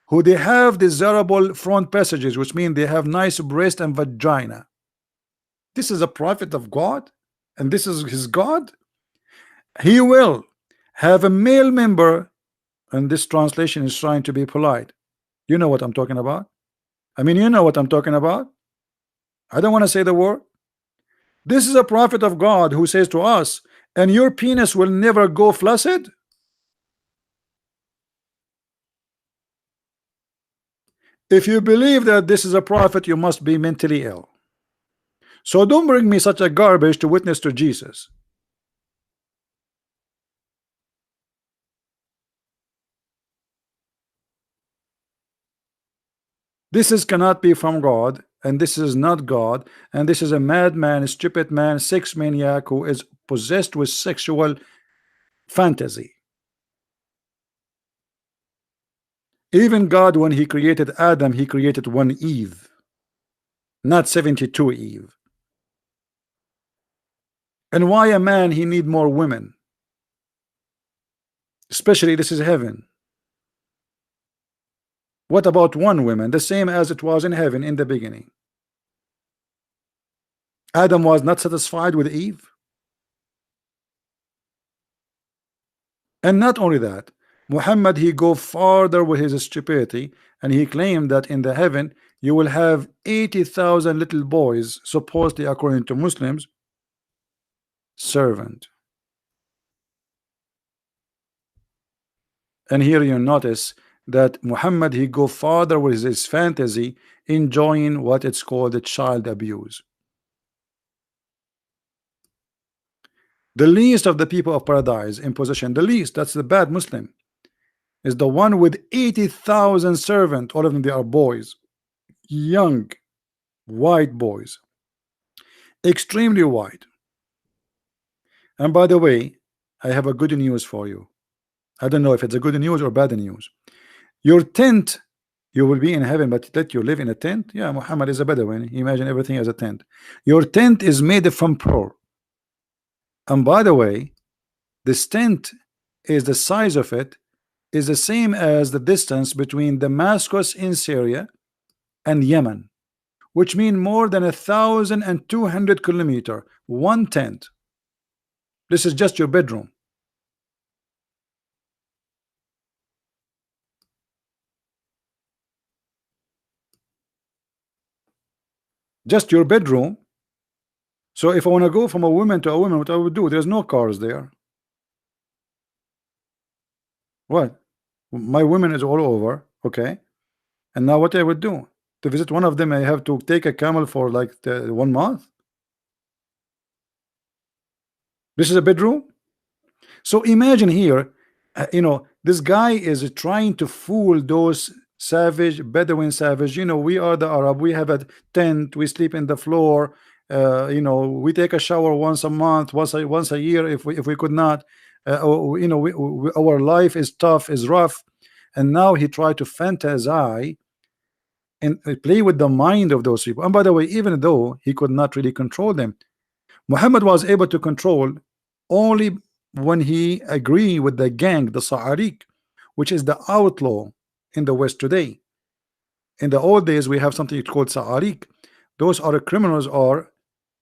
who they have desirable front passages, which mean they have nice breast and vagina. This is a prophet of God, and this is his God. He will have a male member, and this translation is trying to be polite. You know what I'm talking about? I mean, you know what I'm talking about. I don't want to say the word. This is a prophet of God who says to us, and your penis will never go flaccid. If you believe that this is a prophet, you must be mentally ill. So don't bring me such a garbage to witness to Jesus. This is cannot be from God, and this is not God, and this is a madman, a stupid man, sex maniac who is possessed with sexual fantasy. Even God, when he created Adam, he created one Eve, not 72 Eve. And why a man he need more women? Especially this is heaven. What about one woman? The same as it was in heaven in the beginning. Adam was not satisfied with Eve. And not only that, Muhammad he go farther with his stupidity, and he claimed that in the heaven you will have 80,000 little boys, supposedly according to Muslims, servant. And here you notice that Muhammad he go farther with his fantasy, enjoying what it's called the child abuse. The least of the people of paradise in possession, the least, that's the bad Muslim, is the one with 80,000 servants. All of them, they are boys, young white boys, extremely white. And by the way, I have a good news for you. I don't know if it's a good news or bad news. Your tent, you will be in heaven, but let you live in a tent. Yeah, Muhammad is a Bedouin. Imagine everything as a tent. Your tent is made from pearl. And by the way, this tent is the size of it is the same as the distance between Damascus in Syria and Yemen, which mean more than 1,200 kilometers. One tent. This is just your bedroom. Just your bedroom. So if I want to go from a woman to a woman, what I would do? There's no cars there. What? My woman is all over. Okay. And now what I would do? To visit one of them, I have to take a camel for like 1 month. This is a bedroom. So imagine here, this guy is trying to fool those savage Bedouin savage. We are the Arab. We have a tent. We sleep in the floor. We take a shower once a month, once a year, if we could not. Our life is tough, is rough, and now he tried to fantasize and play with the mind of those people. And by the way, even though he could not really control them, Muhammad was able to control only when he agreed with the gang, the Sa'arik, which is the outlaw in the West today. In the old days, we have something called Sa'arik. Those are criminals are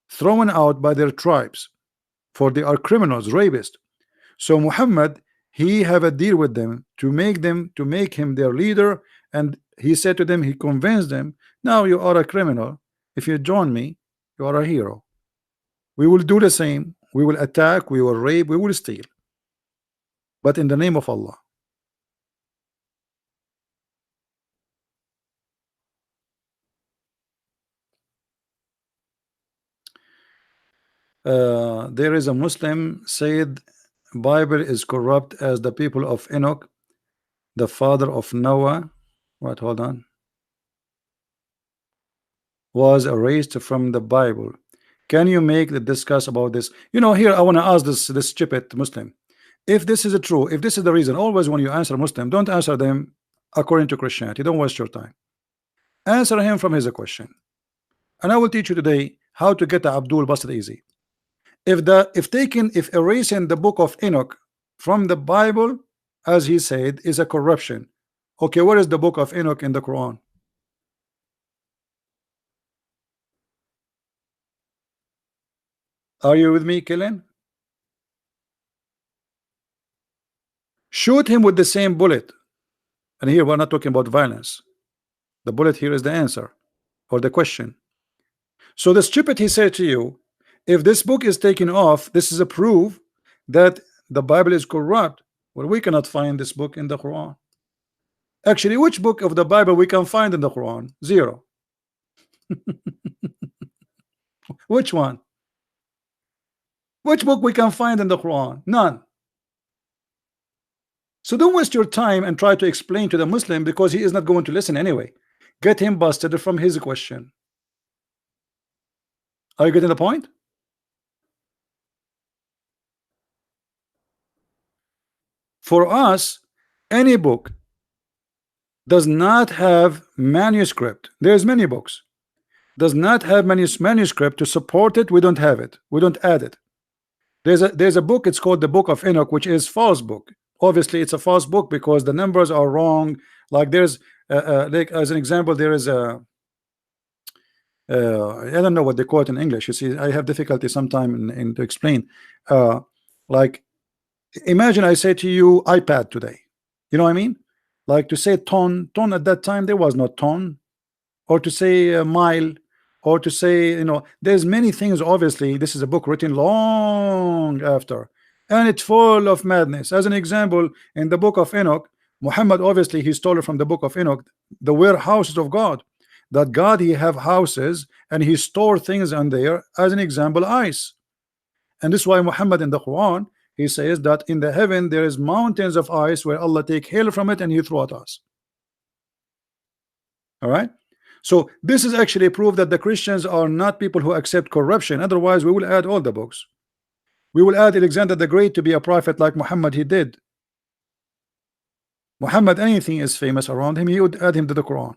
thrown out by their tribes, for they are criminals, rapists. So Muhammad, he have a deal with them to make him their leader, and he said to them, he convinced them, now you are a criminal. If you join me, you are a hero. We will do the same. We will attack, we will rape, we will steal, but in the name of Allah. There is a Muslim said Bible is corrupt as the people of Enoch, the father of Noah. What? Hold on. Was erased from the Bible. Can you make the discuss about this? Here I want to ask this stupid Muslim. If this is true, if this is the reason, always when you answer Muslim, don't answer them according to Christianity. Don't waste your time. Answer him from his question. And I will teach you today how to get the Abdul Basit easy. If erasing the book of Enoch from the Bible, as he said, is a corruption. Okay, where is the book of Enoch in the Quran? Are you with me, Killen? Shoot him with the same bullet. And here we're not talking about violence. The bullet here is the answer or the question. So the stupid, he said to you, if this book is taken off, this is a proof that the Bible is corrupt. Well, we cannot find this book in the Quran. Actually, which book of the Bible we can find in the Quran? Zero. Which one? Which book we can find in the Quran? None. So don't waste your time and try to explain to the Muslim, because he is not going to listen anyway. Get him busted from his question. Are you getting the point? For us, any book does not have manuscript. There's many books. Does not have manuscript to support it. We don't have it. We don't add it. There's a book, it's called the Book of Enoch, which is false book. Obviously it's a false book because the numbers are wrong. Like there's like as an example, there is a I don't know what they call it in English. You see, I have difficulty sometime in to explain. Like imagine I say to you iPad today. You know what I mean? Like to say ton at that time there was no ton, or to say mile, or to say, there's many things. Obviously this is a book written long after, and it's full of madness. As an example, in the Book of Enoch, Muhammad, obviously he stole it from the Book of Enoch, the warehouses of God, that God he have houses and he store things on there. As an example, ice. And this is why Muhammad in the Quran, he says that in the heaven there is mountains of ice where Allah take hail from it and he throw at us. All right, so this is actually proof that the Christians are not people who accept corruption. Otherwise we will add all the books. We will add Alexander the Great to be a prophet like Muhammad he did. Muhammad, anything is famous around him, he would add him to the Quran.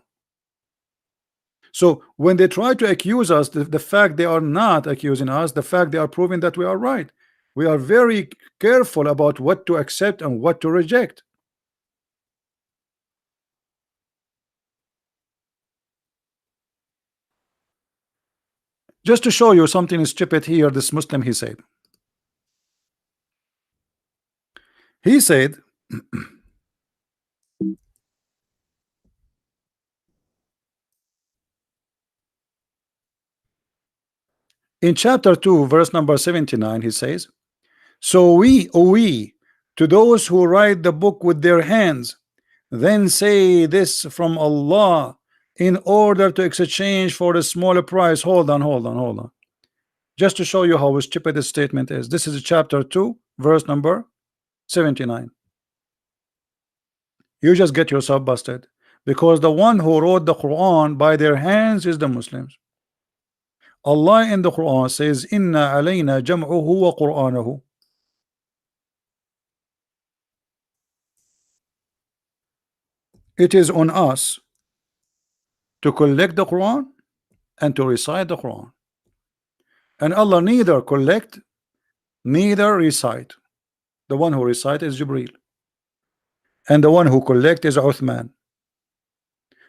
So when they try to accuse us, the fact they are not accusing us, the fact they are proving that we are right. We are very careful about what to accept and what to reject. Just to show you something stupid here, this Muslim, he said in chapter 2 verse number 79, he says, so we to those who write the book with their hands, then say this from Allah in order to exchange for a smaller price. Hold on. Just to show you how stupid this statement is. This is chapter 2 verse number 79. You just get yourself busted, because the one who wrote the Quran by their hands is the Muslims. Allah in the Quran says, inna alayna jam'uhu wa qur'anahu. It is on us to collect the Quran and to recite the Quran. And Allah neither collect neither recite. The one who recite is Jibreel, and the one who collect is Uthman.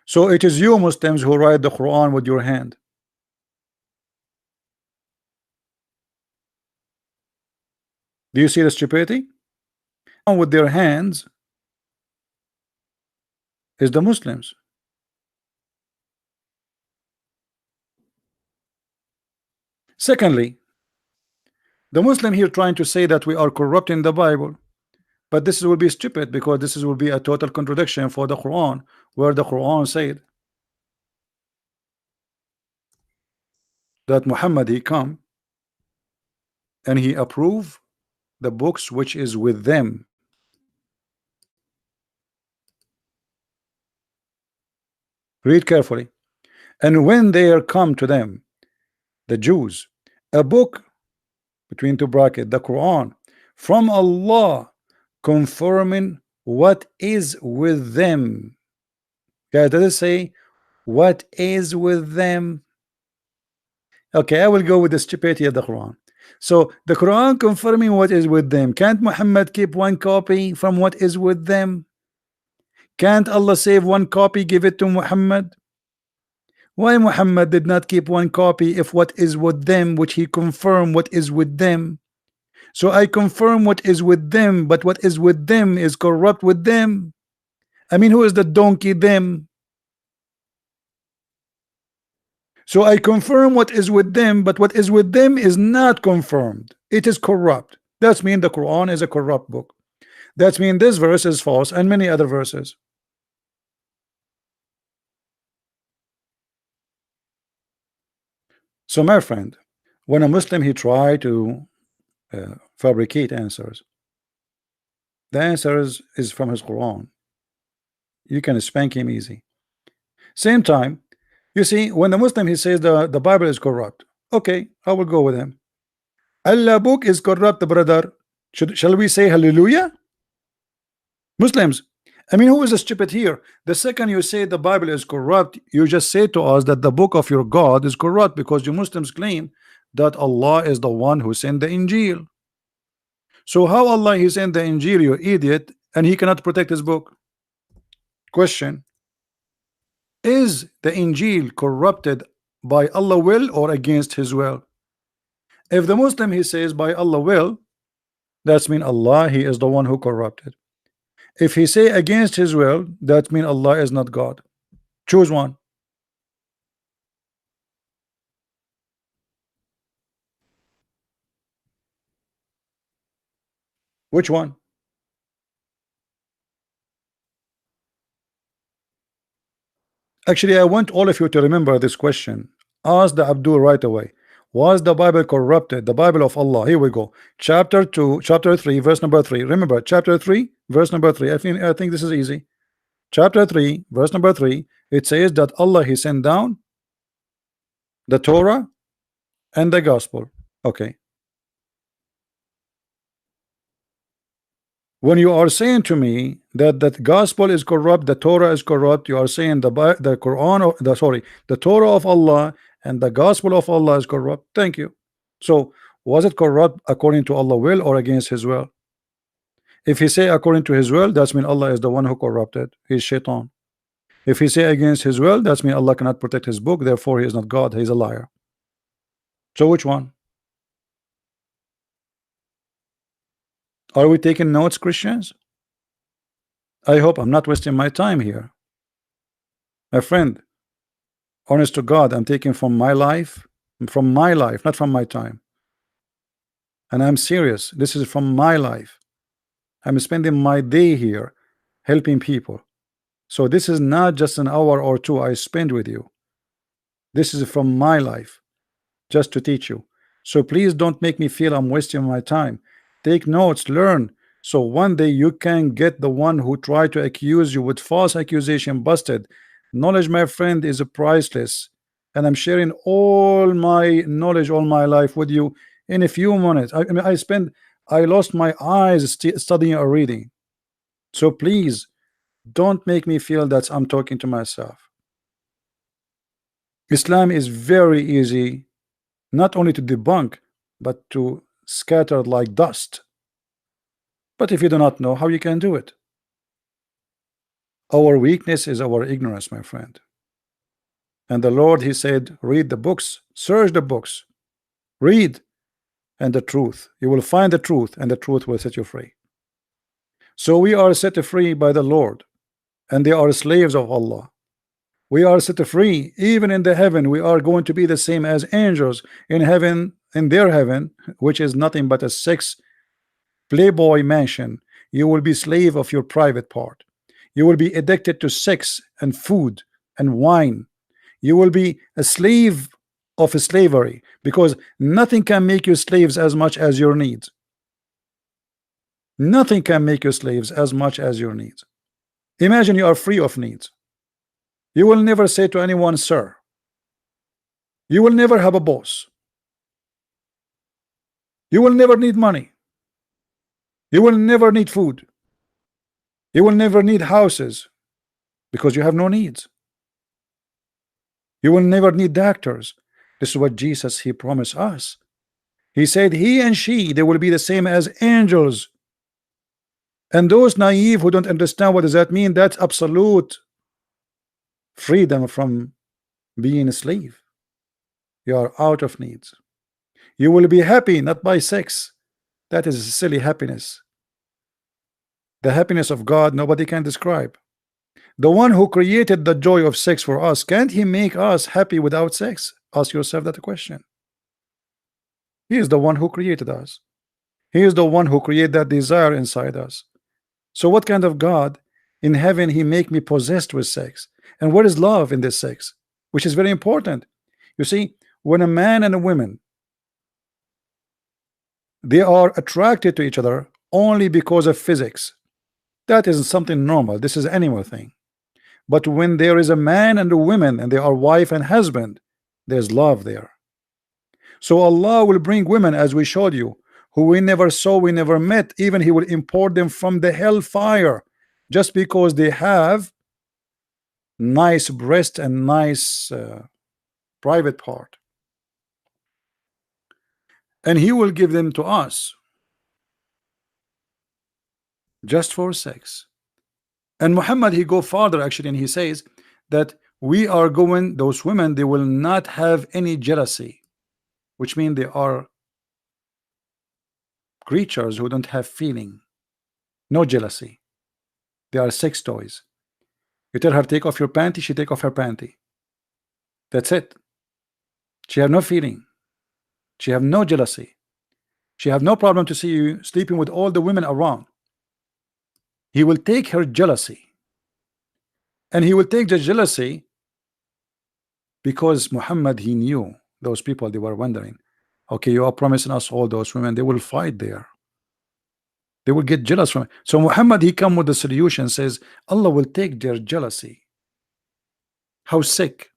So it is you Muslims who write the Quran with your hand. Do you see the stupidity? With their hands is the Muslims. Secondly, the Muslim here trying to say that we are corrupting the Bible, but this will be stupid, because this will be a total contradiction for the Quran, where the Quran said that Muhammad he come and he approve the books which is with them. Read carefully. And when they are come to them, the Jews, A book between two brackets, the Quran, from Allah, confirming what is with them. Guys, does it say what is with them? Okay, I will go with the stupidity of the Quran. So the Quran confirming what is with them. Can't Muhammad keep one copy from what is with them? Can't Allah save one copy, give it to Muhammad? Why Muhammad did not keep one copy if what is with them, which he confirmed what is with them? So I confirm what is with them, but what is with them is corrupt with them. I mean, who is the donkey them? So I confirm what is with them, but what is with them is not confirmed. It is corrupt. That's mean the Quran is a corrupt book. That's mean this verse is false and many other verses. So my friend, when a Muslim he try to fabricate answers, the answers is from his Quran. You can spank him easy. Same time, you see, when the Muslim he says the Bible is corrupt, okay, I will go with him. Allah book is corrupt, brother. Shall we say hallelujah? Muslims, I mean, who is stupid here? The second you say the Bible is corrupt, you just say to us that the book of your God is corrupt, because you Muslims claim that Allah is the one who sent the Injil. So how Allah he sent the Injil, you idiot, and he cannot protect his book? Question: is the Injil corrupted by Allah will or against his will? If the Muslim he says by Allah will, that's mean Allah he is the one who corrupted. If he say against his will, that mean Allah is not God. Choose one. Which one? Actually, I want all of you to remember this question. Ask the Abdul right away. Was the Bible corrupted? The Bible of Allah. Here we go. Chapter 2, chapter 3, verse number 3. Remember, chapter 3, verse number 3. I think this is easy. Chapter 3, verse number 3. It says that Allah he sent down the Torah and the gospel. Okay. When you are saying to me that the gospel is corrupt, the Torah is corrupt, you are saying the Quran of the Torah of Allah and the gospel of Allah is corrupt. Thank you. So was it corrupt according to Allah will or against his will? If he say according to his will, that's mean Allah is the one who corrupted. He's shaitan. If he say against his will, that's mean Allah cannot protect his book, therefore he is not God, he's a liar. So which one? Are we taking notes, Christians? I hope I'm not wasting my time here. My friend, honest to God, I'm taking from my life, not from my time. And I'm serious. This is from my life. I'm spending my day here helping people. So this is not just an hour or two I spend with you. This is from my life, just to teach you. So please don't make me feel I'm wasting my time. Take notes, learn, so one day you can get the one who tried to accuse you with false accusation busted. Knowledge, my friend, is priceless, and I'm sharing all my knowledge all my life with you in a few minutes. I mean, I lost my eyes studying or reading. So please don't make me feel that I'm talking to myself. Islam is very easy, not only to debunk, but to scatter like dust. But if you do not know how you can do it, our weakness is our ignorance, my friend. And the Lord he said, read the books, search the books, read, and the truth, you will find the truth, and the truth will set you free. So we are set free by the Lord, and they are slaves of Allah. We are set free. Even in the heaven, we are going to be the same as angels in heaven, in their heaven, which is nothing but a sex playboy mansion. You will be slave of your private part. You will be addicted to sex and food and wine. You will be a slave of slavery, because nothing can make you slaves as much as your needs. Nothing can make you slaves as much as your needs. Imagine you are free of needs. You will never say to anyone, sir. You will never have a boss. You will never need money. You will never need food. You will never need houses because you have no needs. You will never need doctors. This is what Jesus he promised us. He said he and she they will be the same as angels. And those naive who don't understand what does that mean, that's absolute freedom from being a slave. You are out of needs. You will be happy not by sex. That is a silly happiness. The happiness of God nobody can describe. The one who created the joy of sex for us, can't he make us happy without sex? Ask yourself that question. He is the one who created us. He is the one who created that desire inside us. So what kind of God in heaven he make me possessed with sex? And what is love in this sex? Which is very important. You see, when a man and a woman they are attracted to each other only because of physics, that is something normal. This is animal thing. But when there is a man and a woman and they are wife and husband, there's love there. So Allah will bring women, as we showed you, who we never saw, we never met. Even he will import them from the hellfire just because they have nice breast and nice private part, and he will give them to us just for sex. And Muhammad he go farther actually, and he says that we are going, those women they will not have any jealousy, which means they are creatures who don't have feeling, no jealousy. They are sex toys. You tell her take off your panty, she take off her panty. That's it. She have no feeling. She have no jealousy. She have no problem to see you sleeping with all the women around. He will take her jealousy, and he will take the jealousy because Muhammad he knew those people. They were wondering, okay, you are promising us all those women, they will fight there, they will get jealous from it. So Muhammad he come with the solution, says Allah will take their jealousy. How sick.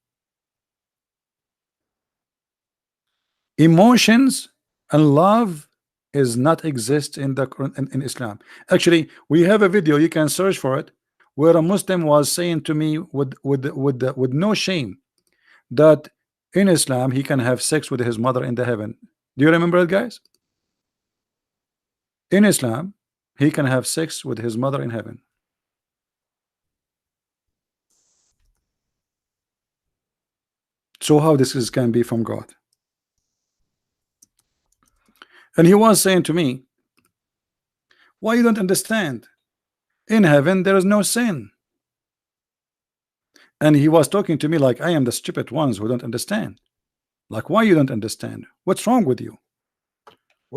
Emotions and love is not exist in the in Islam. Actually, we have a video, you can search for it, where a Muslim was saying to me with no shame that in Islam he can have sex with his mother in the heaven. Do you remember it, guys? In Islam he can have sex with his mother in heaven. So how this is can be from God? And he was saying to me, why you don't understand? In heaven there is no sin. And he was talking to me like I am the stupid ones who don't understand. Like, why you don't understand? What's wrong with you?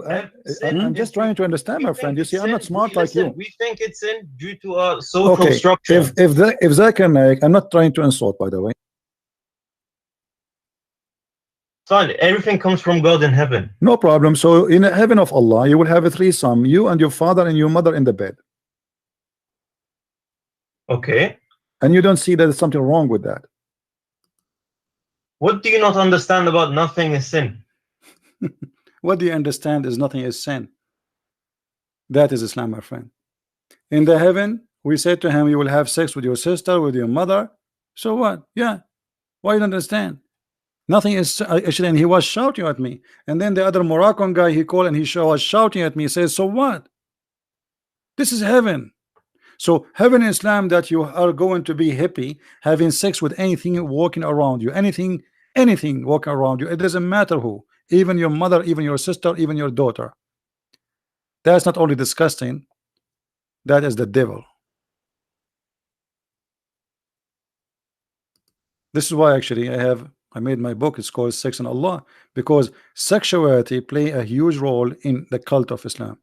I'm just trying to understand, my friend. You see, I'm not smart like you. We think it's sin due to our social structure. If that can make, I'm not trying to insult, by the way. Son, everything comes from God in heaven. No problem. So in the heaven of Allah, you will have a threesome, you and your father and your mother in the bed. Okay. And you don't see that there's something wrong with that. What do you not understand about nothing is sin? What do you understand is nothing is sin? That is Islam, my friend. In the heaven, we said to him, you will have sex with your sister, with your mother. So what? Yeah. Why you don't understand? Nothing is actually, and he was shouting at me. And then the other Moroccan guy he called and he was shouting at me. He says, so what? This is heaven. So heaven in Islam that you are going to be happy having sex with anything walking around you, anything walking around you. It doesn't matter who, even your mother, even your sister, even your daughter. That's not only disgusting, that is the devil. This is why actually I made my book. It's called Sex and Allah, because sexuality play a huge role in the cult of Islam.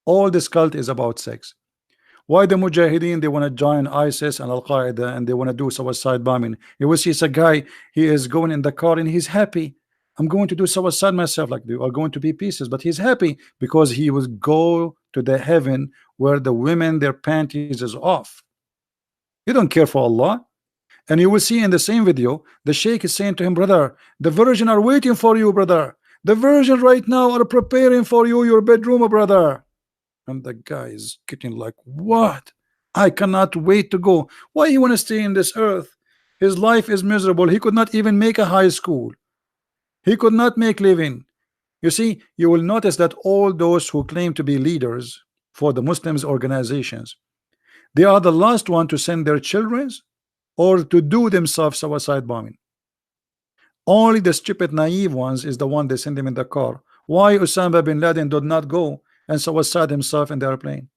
All this cult is about sex. Why the Mujahideen they want to join ISIS and Al-Qaeda and they want to do suicide bombing? You will see it's a guy, he is going in the car and he's happy. I'm going to do suicide myself, like they are going to be pieces, but he's happy because he will go to the heaven where the women their panties is off. You don't care for Allah. And you will see in the same video the sheikh is saying to him, brother, the virgin are waiting for you, brother. The Virgin right now are preparing for you your bedroom, brother. And the guy is getting like, what? I cannot wait to go. Why you want to stay in this earth? His life is miserable. He could not even make a high school. He could not make living. You see, you will notice that all those who claim to be leaders for the Muslims organizations, they are the last one to send their children or to do themselves suicide bombing. Only the stupid naive ones is the one they send them in the car. Why Osama bin Laden did not go and suicide himself in the airplane?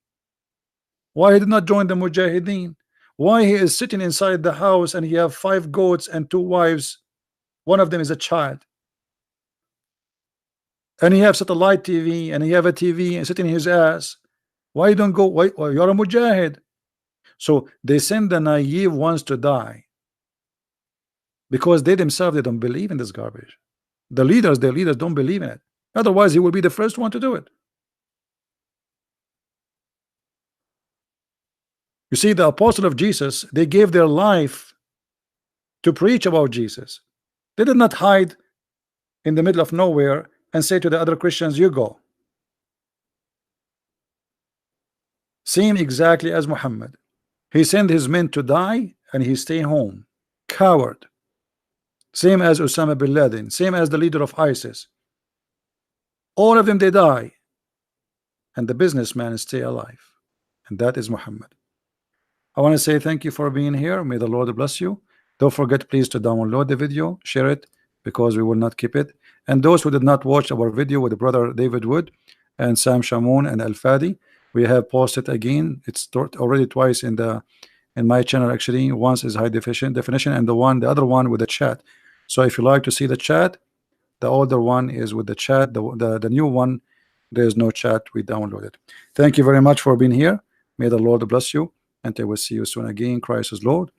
Why he did not join the Mujahideen? Why he is sitting inside the house and he have 5 goats and 2 wives? One of them is a child. And he have satellite TV and he have a TV and sitting in his ass. Why you don't go? Why you're a Mujahid? So they send the naive ones to die because they themselves they don't believe in this garbage. The leaders, their leaders don't believe in it. Otherwise, he will be the first one to do it. You see, the apostle of Jesus, they gave their life to preach about Jesus. They did not hide in the middle of nowhere and say to the other Christians, you go. Same exactly as Muhammad. He sent his men to die and he stay home. Coward. Same as Osama bin Laden. Same as the leader of ISIS. All of them, they die. And the businessman stay alive. And that is Muhammad. I want to say thank you for being here. May the Lord bless you. Don't forget please to download the video, share it, because we will not keep it. And those who did not watch our video with brother David Wood and Sam Shamoun and Al Fadi, we have posted again. It's already twice in my channel actually. Once is high definition and the other one with the chat. So if you like to see the chat, the older one is with the chat. The new one, there is no chat. We downloaded. Thank you very much for being here. May the Lord bless you, and I will see you soon again. Christ is Lord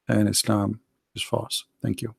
and Islam is false. Thank you.